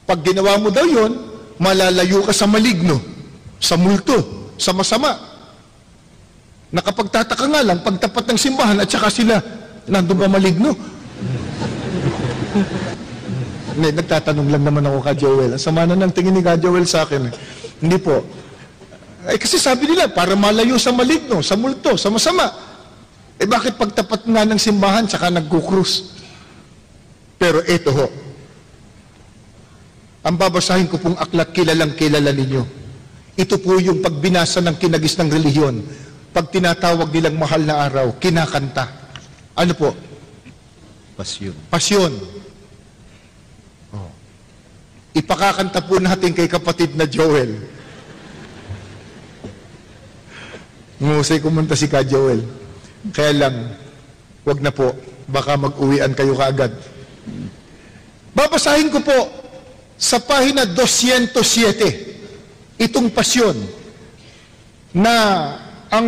pag ginawa mo daw yun, malalayo ka sa maligno, sa multo, sa masama? Nakapagtataka nga lang, pagtapat ng simbahan at saka sila, nandun ba maligno? Nagtatanong lang naman ako ka Joel. Sama na ng tingin ni ka Joel sa akin. Hindi po. Kasi sabi nila, para malayo sa maligno, sa multo, sa masama. Bakit pagtapat nga ng simbahan, saka nagkukrus? Pero eto ho, ang babasahin ko pong aklat, kilalang kilala ninyo. Ito po yung pagbinasa ng kinagis ng relihiyon. Pag tinatawag nilang mahal na araw, kinakanta. Ano po? Pasyon. Pasyon. Oh. Ipakakanta po natin kay kapatid na Joel. Ngusay kumanta si ka Joel. Kaya lang, wag na po. Baka mag-uwian kayo kaagad. Babasahin ko po sa pahina 207 itong pasyon na ang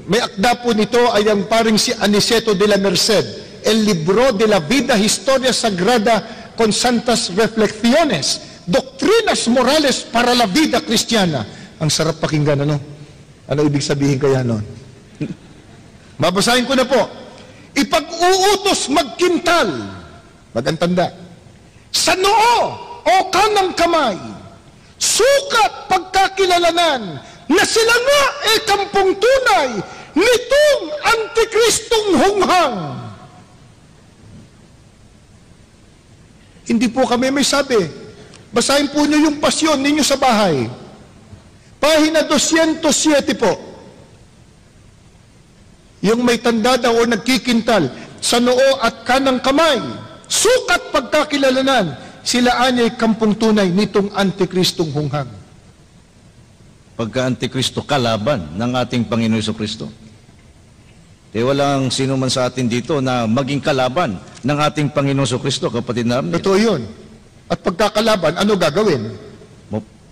may akda po nito ay ang paring si Aniceto de la Merced, El Libro de la Vida Historia Sagrada con Santas Reflexiones, Doctrinas Morales para la Vida Cristiana. Ang sarap pakinggan, ano? Ano ibig sabihin kaya noon? Babasahin ko na po. Ipag-uutos magkintal, magantanda, sa noo o kanang kamay, sukat pagkakilalanan na sila nga ay kampong tunay nitong Antikristong hunghang. Hindi po kami may sabi. Basahin po niyo yung pasyon ninyo sa bahay. Pahina 207 po. Yung may tanda daw o nagkikintal sa noo at kanang kamay, sukat pagkakilalanan, sila anya'y kampong tunay nitong Antikristong hunghang. Pagka Antikristo, kalaban ng ating Panginoon Jesucristo. walang sino man sa atin dito na maging kalaban ng ating Panginoong Kristo, kapatid na Arnel. Totoo yun. At pagkakalaban, ano gagawin?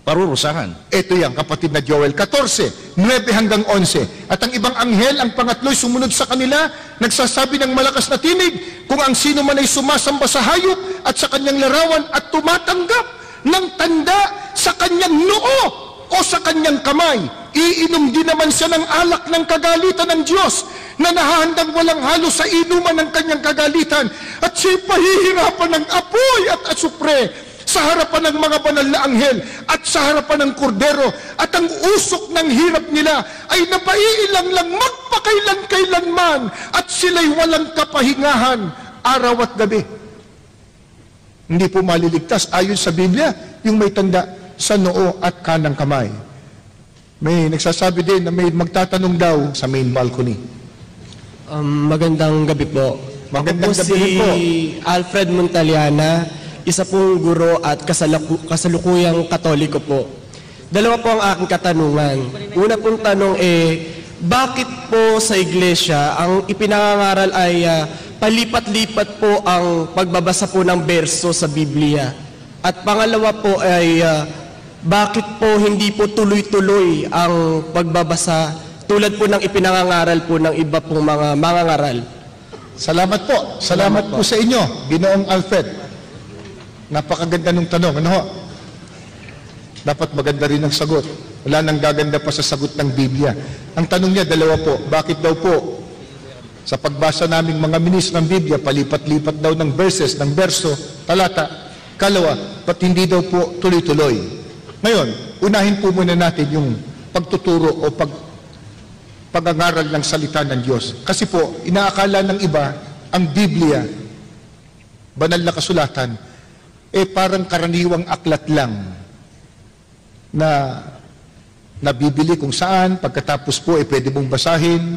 Parurusahan. Ito yan, kapatid na Joel 14, 9 hanggang 11. At ang ibang anghel, ang pangatlo'y sumunod sa kanila, nagsasabi ng malakas na tinig, kung ang sino man ay sumasamba sa hayop at sa kanyang larawan at tumatanggap ng tanda sa kanyang noo o sa kanyang kamay, iinom din naman siya ng alak ng kagalitan ng Diyos na nahahandang walang halo sa inuman ng kanyang kagalitan, at siya'y pahihirapan ng apoy at asupre sa harapan ng mga banal na anghel at sa harapan ng kordero, at ang usok ng hirap nila ay napaiilang lang magpakailan-kailanman, at sila'y walang kapahingahan araw at gabi. Hindi po maliligtas ayon sa Biblia yung may tanda sa noo at kanang kamay. May nagsasabi din na may magtatanong daw sa main balcony. Magandang gabi po. Magandang Ako po gabi si po. Alfred Montaliana, isa pong guro at kasalukuyang Katoliko po. Dalawa po ang aking katanungan. Una pong tanong bakit po sa iglesia ang ipinangangaral ay palipat-lipat po ang pagbabasa po ng berso sa Biblia? At pangalawa po ay bakit po hindi po tuloy-tuloy ang pagbabasa tulad po ng ipinangangaral po ng iba pong mga mangangaral? Salamat po. Salamat po sa inyo, Ginoong Alfred. Napakaganda ng tanong. Ano ho? Dapat maganda rin ang sagot. Wala nang gaganda pa sa sagot ng Biblia. Ang tanong niya, dalawa po. Bakit daw po sa pagbasa naming mga minis ng Biblia, palipat-lipat daw ng verses, ng verso, talata, kalawa, ba't hindi daw po tuloy-tuloy? Ngayon, unahin po muna natin yung pagtuturo o pag-angaral ng salita ng Diyos. Kasi po, inaakala ng iba, ang Biblia, banal na kasulatan, parang karaniwang aklat lang na nabibili kung saan, pagkatapos po pwede mong basahin,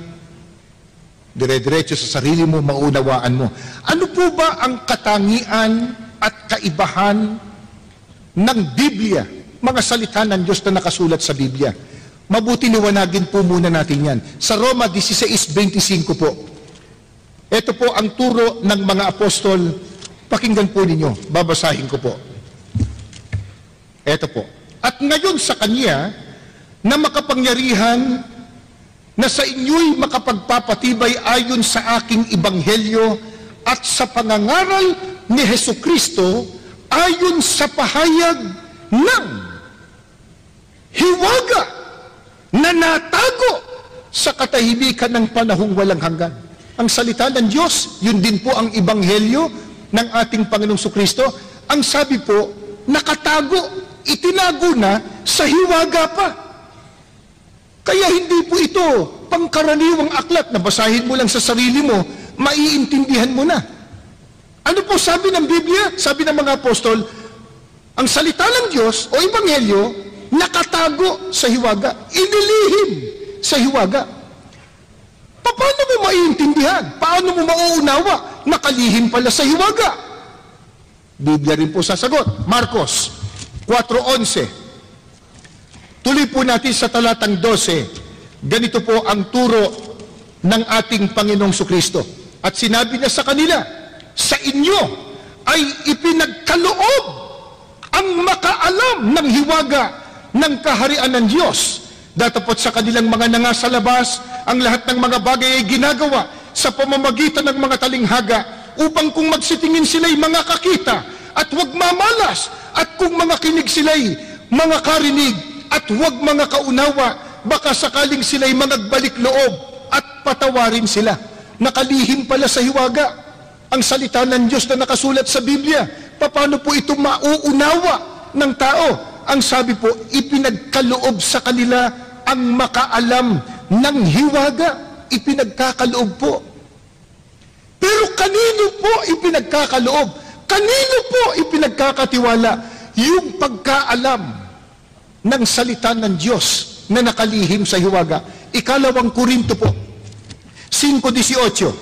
dire-diretso sa sarili mo, maunawaan mo. Ano po ba ang katangian at kaibahan ng Biblia, mga salita ng Diyos na nakasulat sa Biblia? Mabuti liwanagin po muna natin yan. Sa Roma 16:25 po, ito po ang turo ng mga apostol. Pakinggan po ninyo, babasahin ko po. Ito po. At ngayon sa Kanya, na makapangyarihan, na sa inyo'y makapagpapatibay ayon sa aking ibanghelyo at sa pangangaral ni Hesukristo ayon sa pahayag ng hiwaga na natago sa katahimikan ng panahong walang hanggan. Ang salita ng Diyos, yun din po ang ibanghelyo ng ating Panginoong Kristo. Ang sabi po, nakatago, itinago na sa hiwaga pa. Kaya hindi po ito pangkaraniwang aklat na basahin mo lang sa sarili mo, maiintindihan mo na. Ano po sabi ng Biblia? Sabi ng mga apostol, ang salita ng Diyos o ebanghelyo nakatago sa hiwaga, inilihim sa hiwaga. Paano mo maiintindihan? Paano mo mauunawa? Nakalihim pala sa hiwaga. Biblia rin po sasagot. Marcos 4:11. Tuloy po natin sa talatang 12. Ganito po ang turo ng ating Panginoong Kristo. At sinabi niya sa kanila, sa inyo ay ipinagkaloob ang makaalam ng hiwaga ng kaharian ng Diyos. Datapot sa kanilang mga nanga sa labas, ang lahat ng mga bagay ay ginagawa sa pamamagitan ng mga talinghaga, upang kung magsitingin sila'y mga kakita at huwag mamalas, at kung mga kinig sila'y mga karinig at huwag mga kaunawa, baka sakaling sila'y managbalik loob at patawarin sila. Nakalihim pala sa hiwaga ang salita ng Diyos na nakasulat sa Biblia. Paano po ito mauunawa ng tao? Ang sabi po, ipinagkaloob sa kanila ang makaalam ng hiwaga. Ipinagkakaloob po. Pero kanino po ipinagkakaloob? Kanino po ipinagkakatiwala yung pagkaalam ng salita ng Diyos na nakalihim sa hiwaga? Ikalawang Korinto po, 5:18.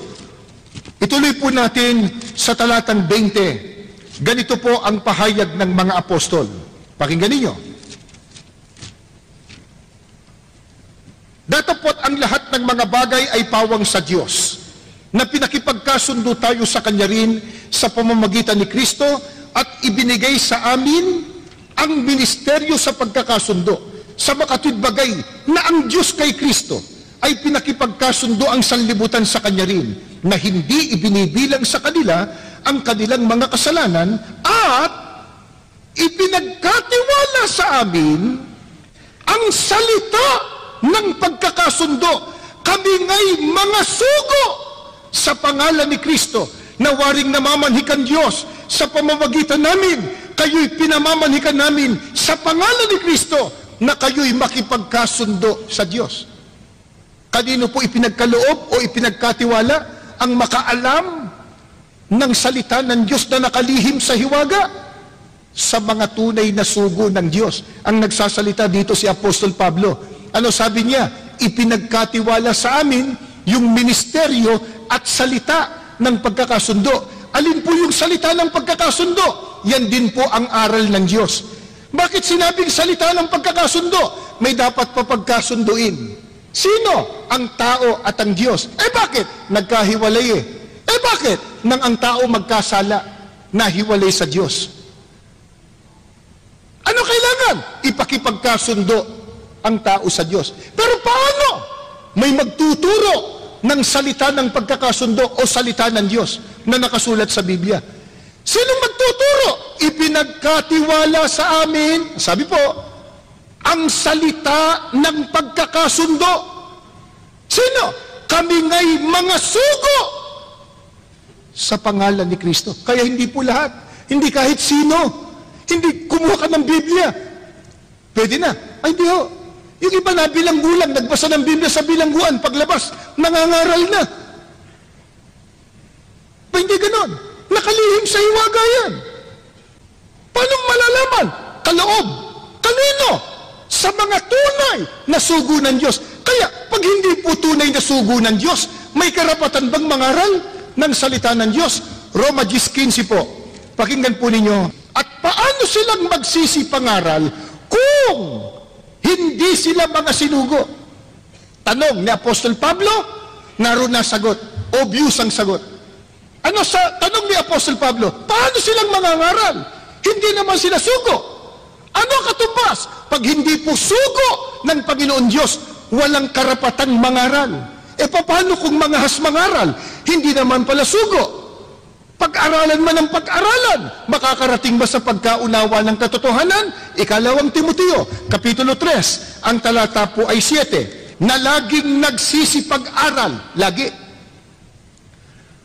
Ituloy po natin sa talatang 20. Ganito po ang pahayag ng mga apostol. Pakinggan ninyo. Datapot ang lahat ng ng mga bagay ay pawang sa Diyos, na pinakipagkasundo tayo sa Kanya rin sa pamamagitan ni Kristo at ibinigay sa amin ang ministeryo sa pagkakasundo, sa makatwid bagay na ang Diyos kay Kristo ay pinakipagkasundo ang sanlibutan sa Kanya rin, na hindi ibinibilang sa kanila ang kanilang mga kasalanan at ipinagkatiwala sa amin ang salita ng pagkakasundo. Kami nga'y mga sugo sa pangalan ni Kristo, na waring namamanhikan Diyos sa pamamagitan namin. Kayo'y pinamamanhikan namin sa pangalan ni Kristo, na kayo'y makipagkasundo sa Diyos. Kanino po ipinagkaloob o ipinagkatiwala ang makaalam ng salita ng Diyos na nakalihim sa hiwaga? Sa mga tunay na sugo ng Diyos. Ang nagsasalita dito si Apostol Pablo. Ano sabi niya? Ipinagkatiwala sa amin yung ministeryo at salita ng pagkakasundo. Alin po yung salita ng pagkakasundo? Yan din po ang aral ng Diyos. Bakit sinabing salita ng pagkakasundo? May dapat pa pagkasunduin. Sino? Ang tao at ang Diyos. Bakit? Nagkahiwalay bakit? Nang ang tao magkasala, nahiwalay sa Diyos. Ano kailangan? Ipakipagkasundo ang tao sa Diyos. Pero paano? May magtuturo ng salita ng pagkakasundo o salita ng Diyos na nakasulat sa Biblia. Sinong magtuturo? Ipinagkatiwala sa amin, sabi po, ang salita ng pagkakasundo. Sino? Kami nga'y mga sugo sa pangalan ni Kristo. Kaya hindi po lahat, hindi kahit sino. Hindi kumuha ka ng Biblia. Pwede na. Ay, di ho. Yung iba na bilanggulang, nagbasa ng Biblia sa bilangguan, paglabas, nangangaral na. Hindi ganon. Nakalihim sa hiwaga yan. Paano malalaman? Kaloob. Kanino? Sa mga tunay na sugo ng Diyos. Kaya, pag hindi po tunay na sugo ng Diyos, may karapatan bang mangaral ng salita ng Diyos? Roma 10:15 po. Pakinggan po ninyo. At paano silang magsisipangaral kung hindi sila mga sinugo? Tanong ni Apostol Pablo, naroon na sagot. Obvious ang sagot. Ano sa tanong ni Apostol Pablo? Paano silang mangangaral? Hindi naman sila sugo. Ano katumbas? Pag hindi po sugo ng Panginoon Diyos, walang karapatang mangaral. Paano kung mangahas mangaral? Hindi naman pala sugo. Pag-aralan man ang pag-aralan, makakarating ba sa pagkaunawa ng katotohanan? Ikalawang Timoteo, Kapitulo 3, ang talata po ay 7, na laging nagsisipag-aral, lagi.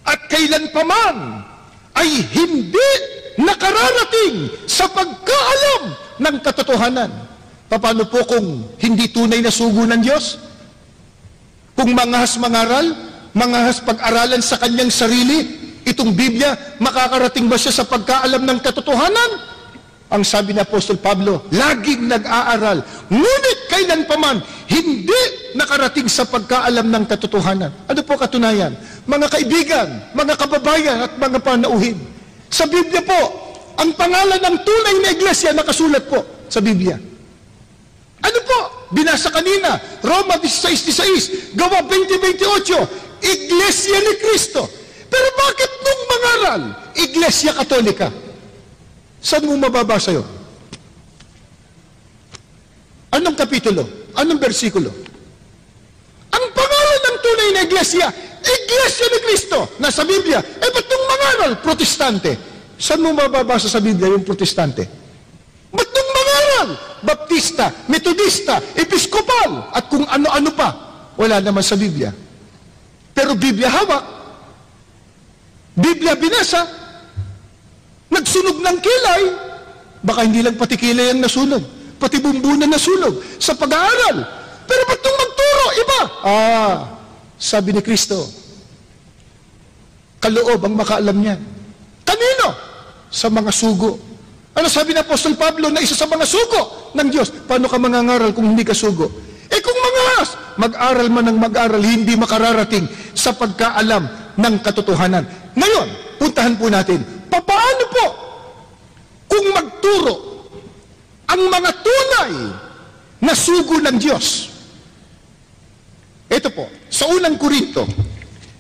At kailanpaman ay hindi nakararating sa pagkaalam ng katotohanan. Paano po kung hindi tunay na sugo ng Diyos? Kung mangahas mangaral, mangahas pag-aralan sa kanyang sarili, itong Biblia, makakarating ba siya sa pagkaalam ng katotohanan? Ang sabi ni Apostol Pablo, laging nag-aaral, ngunit kailanpaman, hindi nakarating sa pagkaalam ng katotohanan. Ano po katunayan? Mga kaibigan, mga kababayan at mga panauhin. Sa Biblia po, ang pangalan ng tunay na iglesia nakasulat po sa Biblia. Ano po? Binasa kanina, Roma 16:16, Gawa 20:28, Iglesia ni Cristo. Pero bakit nung mangaral, Iglesia Katolika? Saan mo mababasa yun? Anong kapitulo? Anong bersikulo? Ang pangalan ng tunay na iglesia, Iglesia ni Cristo, nasa Biblia. Ba't nung mangaral, Protestante? Saan mo mababasa sa Biblia yung Protestante? Ba't nung mangaral, Baptista, Metodista, Episkopal, at kung ano-ano pa? Wala naman sa Biblia. Pero Biblia hawak. Biblia binasa, nagsunog ng kilay, baka hindi lang pati kilay ang nasunog, pati bumbunan nasunog sa pag-aaral. Pero ba't nung magturo, iba? Sabi ni Kristo, kaloob ang makaalam niya. Kanino? Sa mga sugo. Ano sabi ni Apostol Pablo na isa sa mga sugo ng Diyos? Paano ka mangangaral kung hindi ka sugo? Kung mangahas, mag-aral man ng mag-aral, hindi makararating sa pagkaalam ng katotohanan. Ngayon, puntahan po natin, paano po kung magturo ang mga tunay na sugo ng Diyos? Ito po, sa unang Korinto,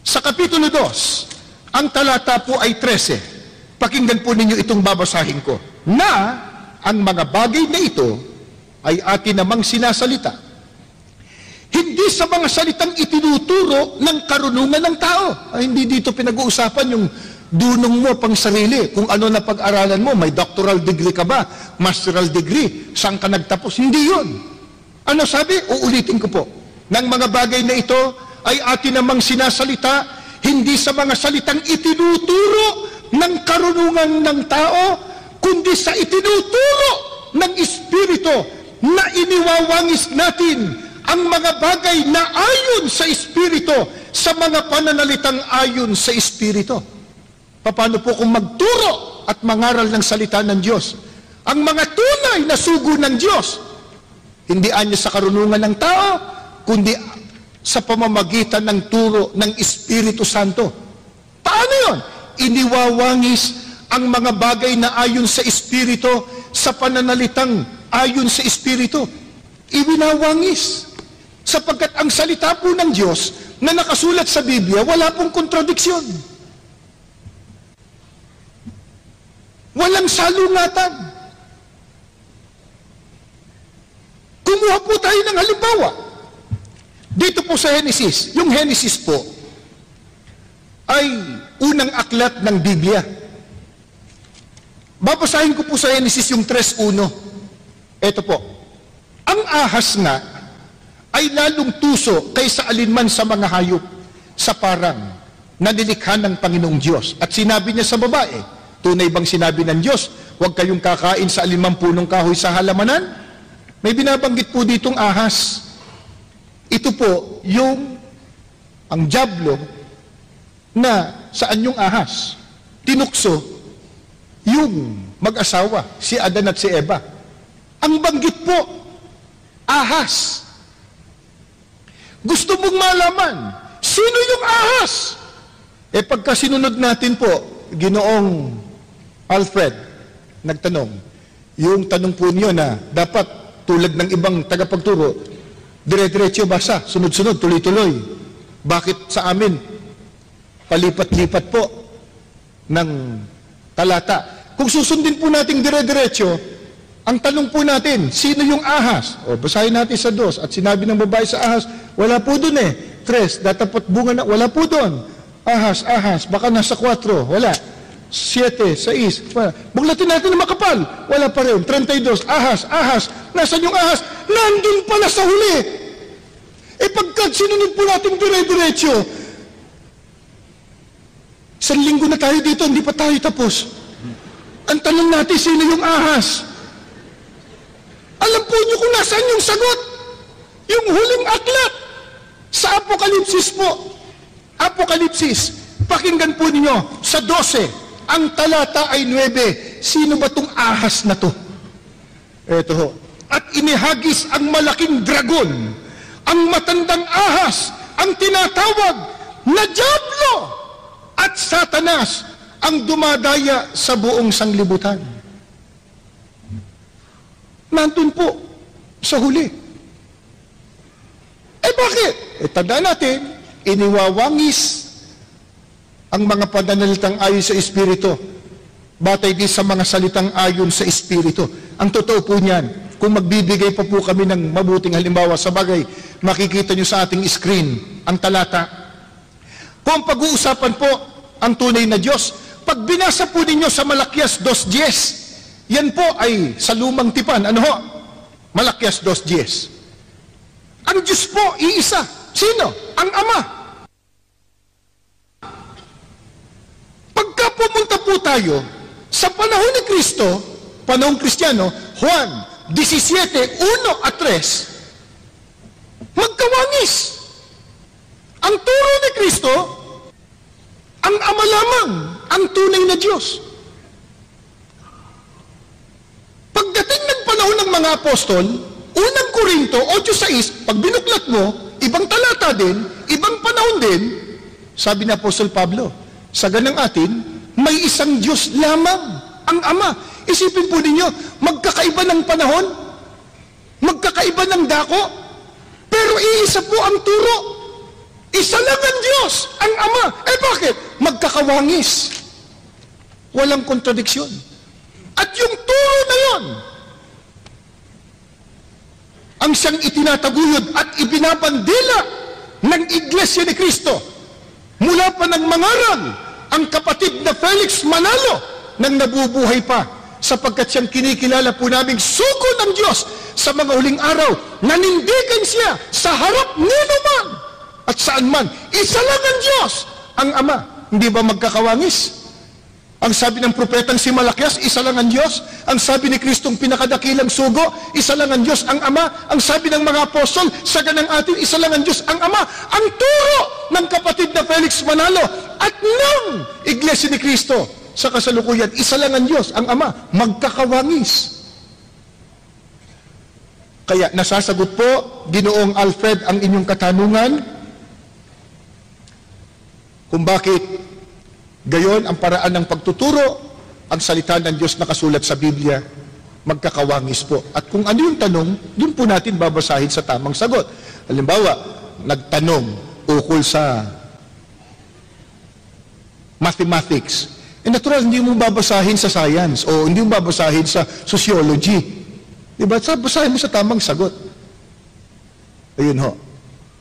sa Kapitulo 2, ang talata po ay 13. Pakinggan po ninyo itong babasahin ko. Na ang mga bagay na ito ay atin namang sinasalita. Hindi sa mga salitang itinuturo ng karunungan ng tao. Ay, hindi dito pinag-uusapan yung dunong mo pang sarili. Kung ano na pag-aralan mo, may doctoral degree ka ba? Masteral degree? Saan ka nagtapos? Hindi yun. Ano sabi? Uulitin ko po. Ng mga bagay na ito ay atin namang sinasalita, hindi sa mga salitang itinuturo ng karunungan ng tao, kundi sa itinuturo ng Espiritu na iniwawangis natin ang mga bagay na ayon sa Espiritu, sa mga pananalitang ayon sa Espiritu. Paano po kung magturo at mangaral ng salita ng Diyos? Ang mga tunay na sugo ng Diyos, hindi anya sa karunungan ng tao, kundi sa pamamagitan ng turo ng Espiritu Santo. Paano yun? Iniwawangis ang mga bagay na ayon sa Espiritu, sa pananalitang ayon sa Espiritu. Iwinawangis. Sapagkat ang salita po ng Diyos na nakasulat sa Biblia, wala pong kontradiksyon. Walang salungatan. Kumuha po tayo ng halimbawa. Dito po sa Genesis, yung Genesis po ay unang aklat ng Biblia. Babasahin ko po sa Genesis yung 3:1. Ito po. Ang ahas nga ay lalong tuso kaysa alinman sa mga hayop sa parang na nilikha ng Panginoong Diyos. At sinabi niya sa babae, tunay bang sinabi ng Diyos, huwag kayong kakain sa alinmang punong kahoy sa halamanan? May binabanggit po ditong ahas. Ito po yung ang dyablo na saan yung ahas? Tinukso yung mag-asawa, si Adan at si Eva. Ang banggit po, ahas. Gusto mong malaman, sino yung ahas? Pagka sinunod natin po, Ginoong Alfred, nagtanong, yung tanong po niyo na dapat tulad ng ibang tagapagturo, dire-diretso basa, sunod-sunod, tuloy-tuloy. Bakit sa amin? Palipat-lipat po ng talata. Kung susundin po natin dire-diretso, ang tanong po natin, sino yung ahas? O, basahin natin sa 2. At sinabi ng babae sa ahas, wala po dun 3, datapot bunga na, wala po dun. Ahas, baka nasa 4, wala. 7, 6, wala. Buglatin natin na makapal, wala pa rin. 32, ahas, nasan yung ahas? Nandun pala sa huli. Pagka sinunod po natin dire-diretso, 1 linggo na tayo dito, hindi pa tayo tapos. Ang tanong natin, sino yung ahas? Alam po niyo kung nasaan yung sagot? Yung huling aklat sa Apokalipsis po. Apokalipsis, pakinggan po ninyo, sa 12, ang talata ay 9. Sino ba tong ahas na to? Ito ho. At inihagis ang malaking dragon, ang matandang ahas, ang tinatawag na Diablo at Satanas, ang dumadaya sa buong sanglibutan. Nandun po sa huli. Bakit? Tandaan natin, iniwawangis ang mga pananalitang ayon sa Espiritu, batay din sa mga salitang ayon sa Espiritu. Ang totoo po niyan, kung magbibigay pa po kami ng mabuting halimbawa, sa bagay, makikita nyo sa ating screen ang talata. Kung pag-uusapan po ang tunay na Diyos, pag binasa po ninyo sa Malakias 2:10, yan po ay sa lumang tipan. Ano ho? Malakias 2:10. Ang Diyos po, iisa. Sino? Ang Ama. Pagka pumunta po tayo sa panahon ni Kristo, panahon Kristiyano, Juan 17:1 at 3, magkawangis. Ang turo ni Kristo, ang Ama lamang, ang tunay na Diyos. Pagdating ng panahon ng mga apostol, unang Korinto 8:6, pag binuklat mo, ibang talata din, ibang panahon din, sabi ni Apostol Pablo, sa ganang atin, may isang Diyos lamang, ang Ama. Isipin po ninyo, magkakaiba ng panahon, magkakaiba ng dako, pero iisa po ang turo. Isa lang ang Diyos, ang Ama. Eh bakit? Magkakawangis. Walang kontradiksyon. At yung turo na yon, ang siyang itinataguyod at ibinabandila ng Iglesia ni Cristo. Mula pa ng mangaral, ang kapatid na Felix Manalo nang nabubuhay pa, sapagkat siyang kinikilala po naming sugo ng Diyos sa mga huling araw. Nanindigan siya sa harap nino man at saan man. Isa lang ang Diyos, ang Ama. Hindi ba magkakawangis? Ang sabi ng propetang si Malakias, isa lang ang Diyos. Ang sabi ni Kristong pinakadakilang sugo, isa lang ang Diyos, ang Ama. Ang sabi ng mga apostol, sa ganang atin, isa lang ang Diyos, ang Ama. Ang turo ng kapatid na Felix Manalo at ng Iglesia ni Cristo sa kasalukuyan, isa lang ang Diyos, ang Ama. Magkakawangis. Kaya nasasagot po, Ginoong Alfred, ang inyong katanungan kung bakit gayon ang paraan ng pagtuturo, ang salita ng Diyos na kasulat sa Biblia, magkakawangis po. At kung ano yung tanong, doon po natin babasahin sa tamang sagot. Halimbawa, nagtanong ukol sa mathematics. Natural, hindi mo babasahin sa science o hindi mo babasahin sa sociology. Diba? Basahin mo sa tamang sagot. Ayun ho.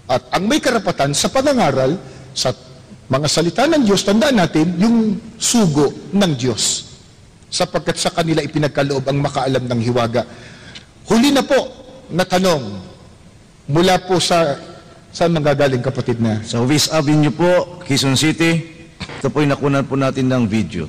At ang may karapatan sa pangangaral, sa mga salita ng Diyos, tandaan natin, yung sugo ng Diyos. Sapagkat sa kanila ipinagkaloob ang makaalam ng hiwaga. Huli na po na tanong, mula po sa, saan nanggagaling kapatid na? Sa West Avenue po, Quezon City. Ito po yung nakunan po natin ng video.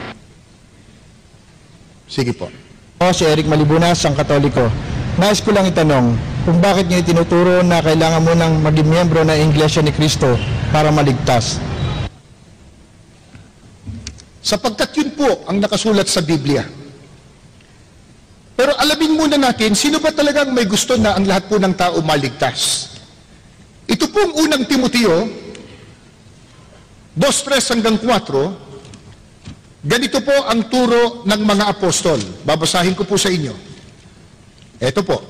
Sige po. Ako si Eric Malibunas, ang Katoliko. Nais ko lang itanong kung bakit niyo itinuturo na kailangan mo nang maging miyembro ng Iglesia ni Cristo para maligtas. Sapagkat yun po ang nakasulat sa Biblia. Pero alamin muna natin, sino ba talagang may gusto na ang lahat po ng tao maligtas? Ito pong unang Timoteo, 2:3 hanggang 4, ganito po ang turo ng mga apostol. Babasahin ko po sa inyo. Ito po.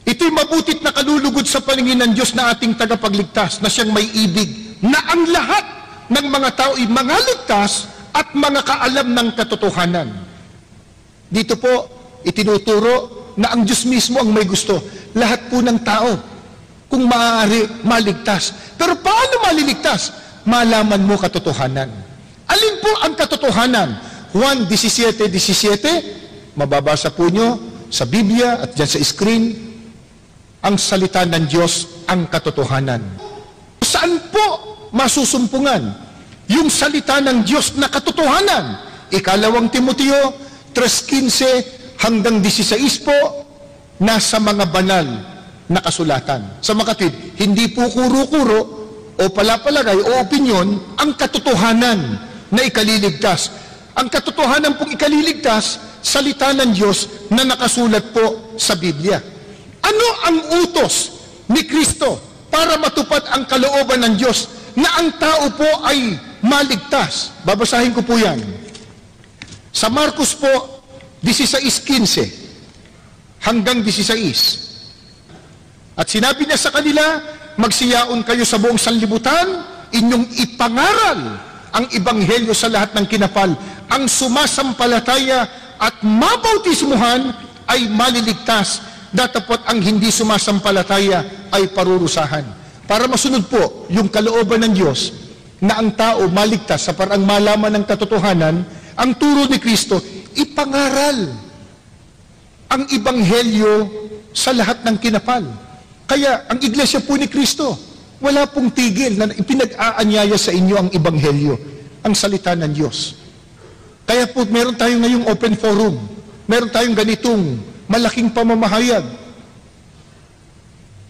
Ito'y mabutit na kalulugod sa paningin ng Diyos na ating tagapagligtas, na siyang may ibig, na ang lahat ng mga tao ay mga ligtas at mga kaalam ng katotohanan. Dito po, itinuturo na ang Diyos mismo ang may gusto. Lahat po ng tao, kung maaari, maligtas. Pero paano maliligtas? Malaman mo katotohanan. Alin po ang katotohanan? Juan 17:17, mababasa po nyo sa Biblia at dyan sa screen, ang salita ng Diyos, ang katotohanan. Saan po masusumpungan yung salita ng Diyos na katotohanan? 2 Timoteo 3:15 hanggang 16 po, nasa mga banal na kasulatan. Sa makatid, hindi po kuro-kuro o palapalagay o opinyon ang katotohanan na ikaliligtas. Ang katotohanan pong ikaliligtas, salita ng Diyos na nakasulat po sa Biblia. Ano ang utos ni Kristo para matupad ang kalooban ng Diyos na ang tao po ay maligtas? Babasahin ko po yan. Sa Marcos po, 16:15 hanggang 16. At sinabi niya sa kanila, magsiyaon kayo sa buong sanlibutan, inyong ipangaral ang ebanghelyo sa lahat ng kinapal. Ang sumasampalataya at mabautismuhan ay maliligtas, datapot ang hindi sumasampalataya ay parurusahan. Para masunod po yung kalooban ng Diyos na ang tao maligtas sa parang malaman ng katotohanan, ang turo ni Kristo, ipangaral ang ebanghelyo sa lahat ng kinapal. Kaya ang iglesia po ni Kristo, wala pong tigil na ipinag-aanyaya sa inyo ang ebanghelyo, ang salita ng Diyos. Kaya po meron tayong ngayong open forum, meron tayong ganitong malaking pamamahayag.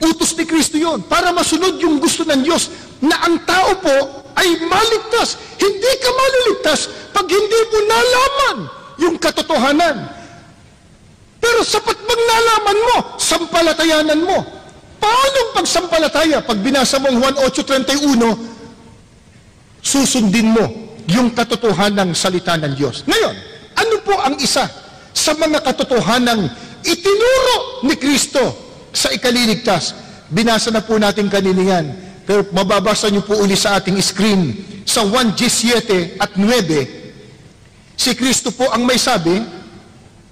Utos ni Kristo yon para masunod yung gusto ng Diyos na ang tao po ay maligtas. Hindi ka maliligtas pag hindi mo nalaman yung katotohanan. Pero sapat bang nalaman mo, sampalatayanan mo? Paano pagsampalataya? Pag binasa mo ang Juan 8:31, susundin mo yung katotohanan ng salita ng Diyos. Ngayon, ano po ang isa sa mga katotohanang itinuro ni Kristo sa ikaliligtas? Binasa na po natin kanina yan. Pero mababasa niyo po uli sa ating screen, sa 1:17 at 9, si Kristo po ang may sabi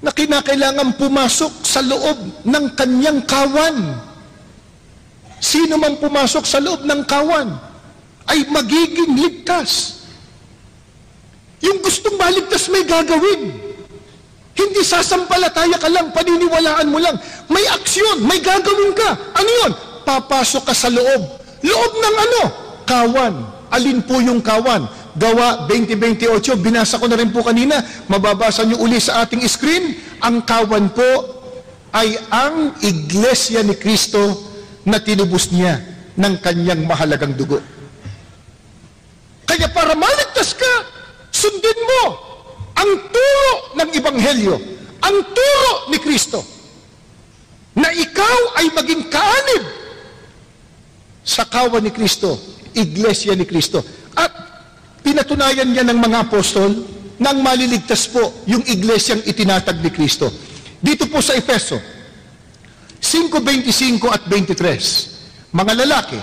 na kinakailangan pumasok sa loob ng kanyang kawan. Sino man pumasok sa loob ng kawan ay magiging ligtas. Yung gustong maligtas may gagawin. Hindi sasampalataya ka lang, paniniwalaan mo lang. May aksyon, may gagawin ka. Ano yun? Papasok ka sa loob. Loob ng ano? Kawan. Alin po yung kawan? Gawa 20:28, binasa ko na rin po kanina. Mababasa nyo uli sa ating screen. Ang kawan po ay ang iglesia ni Kristo na tinubos niya ng kanyang mahalagang dugo. Kaya para maligtas ka, sundin mo ang turo ng Ebanghelyo, ang turo ni Kristo, na ikaw ay maging kaanib sa kawan ni Kristo, iglesia ni Kristo. At pinatunayan niya ng mga apostol nang maliligtas po yung iglesyang itinatag ni Kristo. Dito po sa Efeso 5:25 at 23, mga lalaki,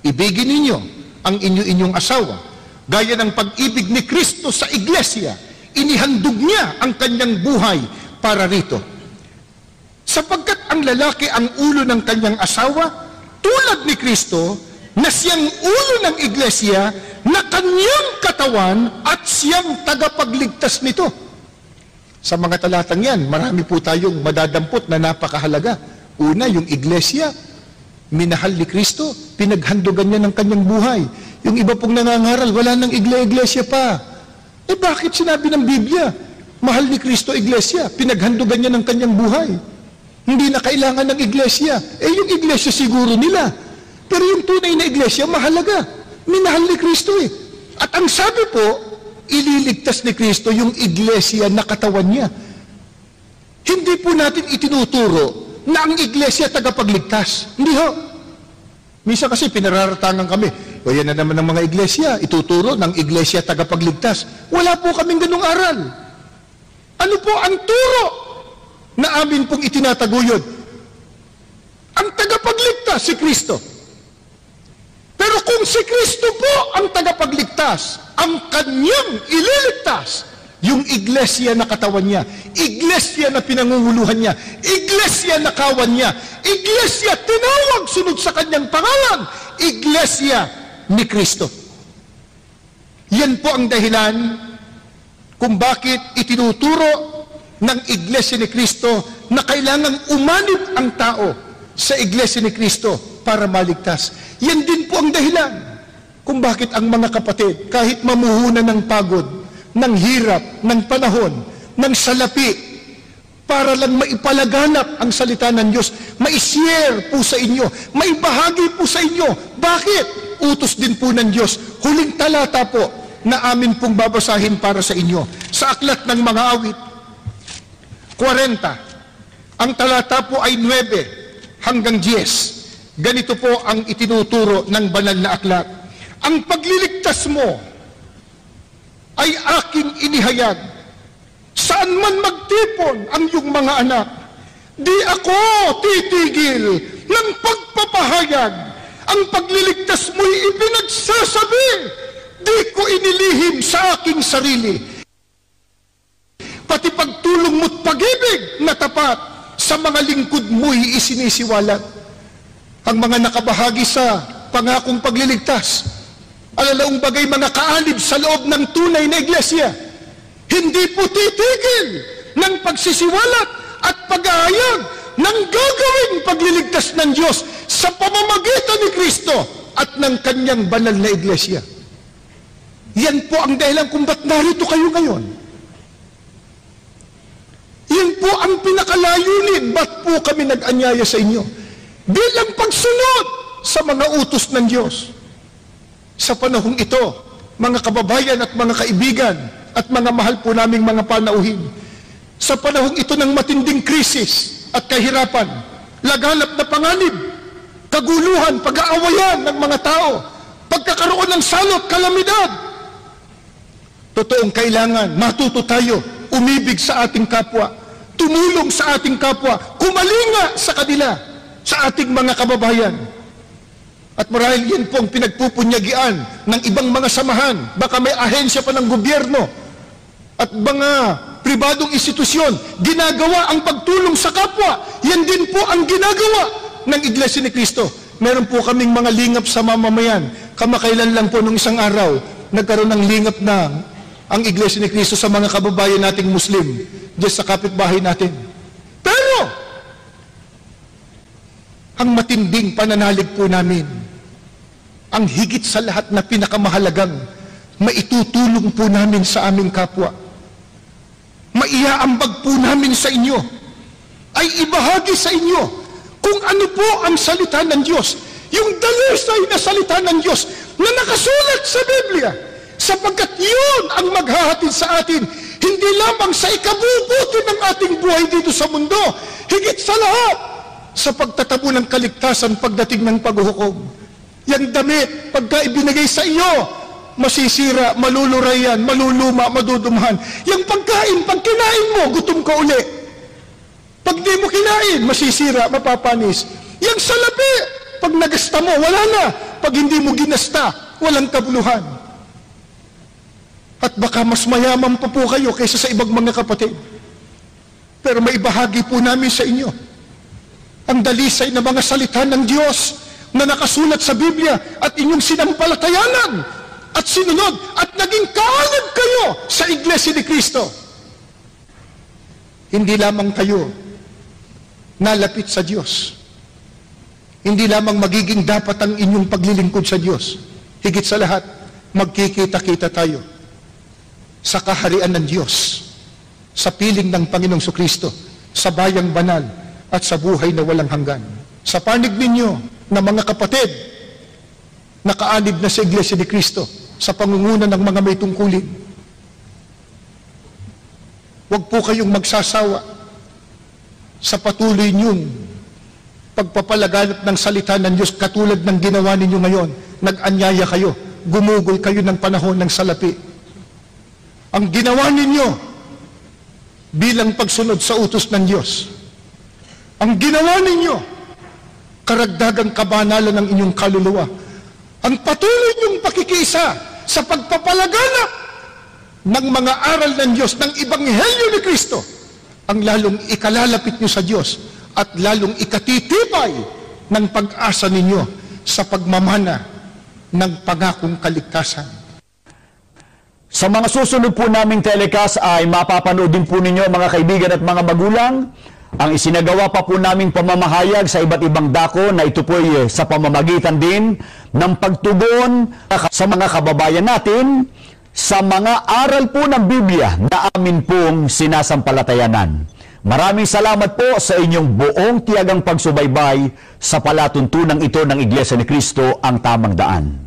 ibigin ninyo ang inyong asawa, gaya ng pag-ibig ni Kristo sa iglesia. Inihandog niya ang kanyang buhay para rito. Sapagkat ang lalaki ang ulo ng kanyang asawa, tulad ni Kristo, na siyang ulo ng iglesia, na kanyang katawan at siyang tagapagligtas nito. Sa mga talatang yan, marami po tayong madadampot na napakahalaga. Una, yung iglesia, minahal ni Kristo, pinaghandogan niya ng kanyang buhay. Yung iba pong nangangaral, wala nang iglesia pa. Bakit sinabi ng Biblia, mahal ni Kristo iglesia, pinaghandogan niya ng kanyang buhay? Hindi na kailangan ng iglesia. Yung iglesia siguro nila. Pero yung tunay na iglesia, mahalaga. Minahal ni Kristo At ang sabi po, ililigtas ni Kristo yung iglesia na katawan niya. Hindi po natin itinuturo na ang iglesia tagapagligtas. Hindi ho. Minsan kasi pinararatangan kami, o yan na naman ng mga iglesia, ituturo ng iglesia tagapagligtas. Wala po kaming ganung aral. Ano po ang turo na amin pong itinataguyod? Ang tagapagligtas, si Kristo. Pero kung si Kristo po ang tagapagligtas, ang kanyang ililigtas, yung iglesia na katawan niya, iglesia na pinangunguluhan niya, iglesia na kawan niya, iglesia tinawag sunod sa kanyang pangalan, iglesia ni Kristo. Yan po ang dahilan kung bakit itinuturo ng iglesia ni Kristo na kailangang umanib ang tao sa iglesia ni Kristo para maligtas. Yan din po ang dahilan kung bakit ang mga kapatid, kahit mamuhunan ng pagod, ng hirap, ng panahon, ng salapi, para lang maipalaganap ang salita ng Diyos, mai-share po sa inyo, maibahagi po sa inyo. Bakit? Utos din po ng Diyos. Huling talata po na amin pong babasahin para sa inyo. Sa Aklat ng Mga Awit, 40. Ang talata po ay 9 hanggang 10. Ganito po ang itinuturo ng banal na aklat. Ang pagliligtas mo ay aking inihayag. Saan man magtipon ang iyong mga anak, di ako titigil ng pagpapahayag. Ang pagliligtas mo'y ipinagsasabi, di ko inilihim sa aking sarili. Pati pagtulong mo't pag-ibig na tapat sa mga lingkod mo'y isinisiwalat. Ang mga nakabahagi sa pangakong pagliligtas, alalaong bagay mga kaalib sa loob ng tunay na iglesia, hindi po titigil ng pagsisiwalat at pag-aayag ng gagawing pagliligtas ng Diyos sa pamamagitan ni Kristo at ng kanyang banal na iglesia. Yan po ang dahilan kung ba't narito kayo ngayon. Yan po ang pinakalayunin, ba't po kami nag-anyaya sa inyo? Bilang pagsunod sa mga utos ng Diyos. Sa panahong ito, mga kababayan at mga kaibigan at mga mahal po naming mga panauhin, sa panahong ito ng matinding krisis at kahirapan, laganap na panganib, kaguluhan, pag-aawayan ng mga tao, pagkakaroon ng salot, kalamidad, totoong kailangan matuto tayo umibig sa ating kapwa, tumulong sa ating kapwa, kumalinga sa kanila, sa ating mga kababayan. At marahil yan po ang pinagpupunyagian ng ibang mga samahan. Baka may ahensya pa ng gobyerno at mga pribadong institusyon ginagawa ang pagtulong sa kapwa. Yan din po ang ginagawa ng Iglesia ni Cristo. Meron po kaming mga lingap sa mamamayan. Kamakailan lang po nung isang araw, nagkaroon ng lingap na ang Iglesia ni Cristo sa mga kababayan nating Muslim diyan sa kapitbahay natin. Pero ang matinding pananalig po namin, ang higit sa lahat na pinakamahalagang maitutulong po namin sa aming kapwa, maiaambag po namin sa inyo, ay ibahagi sa inyo kung ano po ang salita ng Diyos, yung dalisay na salita ng Diyos na nakasulat sa Biblia, sapagkat yun ang maghahatid sa atin, hindi lamang sa ikabubuti ng ating buhay dito sa mundo, higit sa lahat, sa pagtatabo ng kaligtasan pagdating ng paghuhukom. Yang damit, pagka ibinigay sa iyo, masisira, malulurayan, maluluma, madudumhan. Yang pagkain, pag kinain mo, gutom ka uli. Pag di mo kinain, masisira, mapapanis. Yang salapi, pag nagasta mo, wala na. Pag hindi mo ginasta, walang kabuluhan. At baka mas mayaman pa po kayo kaysa sa ibang mga kapatid. Pero may ibahagi po namin sa inyo ang dalisay na mga salita ng Diyos na nakasulat sa Biblia at inyong sinampalatayanan at sinunod at naging kaalab kayo sa Iglesia ni Cristo. Hindi lamang kayo nalapit sa Diyos. Hindi lamang magiging dapat ang inyong paglilingkod sa Diyos. Higit sa lahat, magkikita-kita tayo sa kaharian ng Diyos, sa piling ng Panginoong Kristo, sa bayang banal at sa buhay na walang hanggan. Sa panig ninyo na mga kapatid na kaanib na sa Iglesia ni Cristo, sa pangunguna ng mga may tungkulin, huwag po kayong magsasawa sa patuloy niyong pagpapalaganap ng salita ng Diyos katulad ng ginawa ninyo ngayon. Nag-anyaya kayo, gumugol kayo ng panahon ng salapi. Ang ginawa ninyo bilang pagsunod sa utos ng Diyos, ang ginawa ninyo, karagdagang kabanalan ng inyong kaluluwa, ang patuloy niyong pakikiisa sa pagpapalaganap ng mga aral ng Diyos, ng Ebanghelyo ni Kristo, ang lalong ikalalapit niyo sa Diyos at lalong ikatitibay ng pag-asa ninyo sa pagmamana ng pangakong kaligtasan. Sa mga susunod po naming telecast ay mapapanood din po ninyo mga kaibigan at mga magulang ang isinagawa pa po naming pamamahayag sa iba't ibang dako na ito po ay sa pamamagitan din ng pagtugon sa mga kababayan natin sa mga aral po ng Biblia na amin pong sinasampalatayanan. Maraming salamat po sa inyong buong tiyagang pagsubaybay sa palatuntunang ito ng Iglesia ni Cristo, ang Tamang Daan.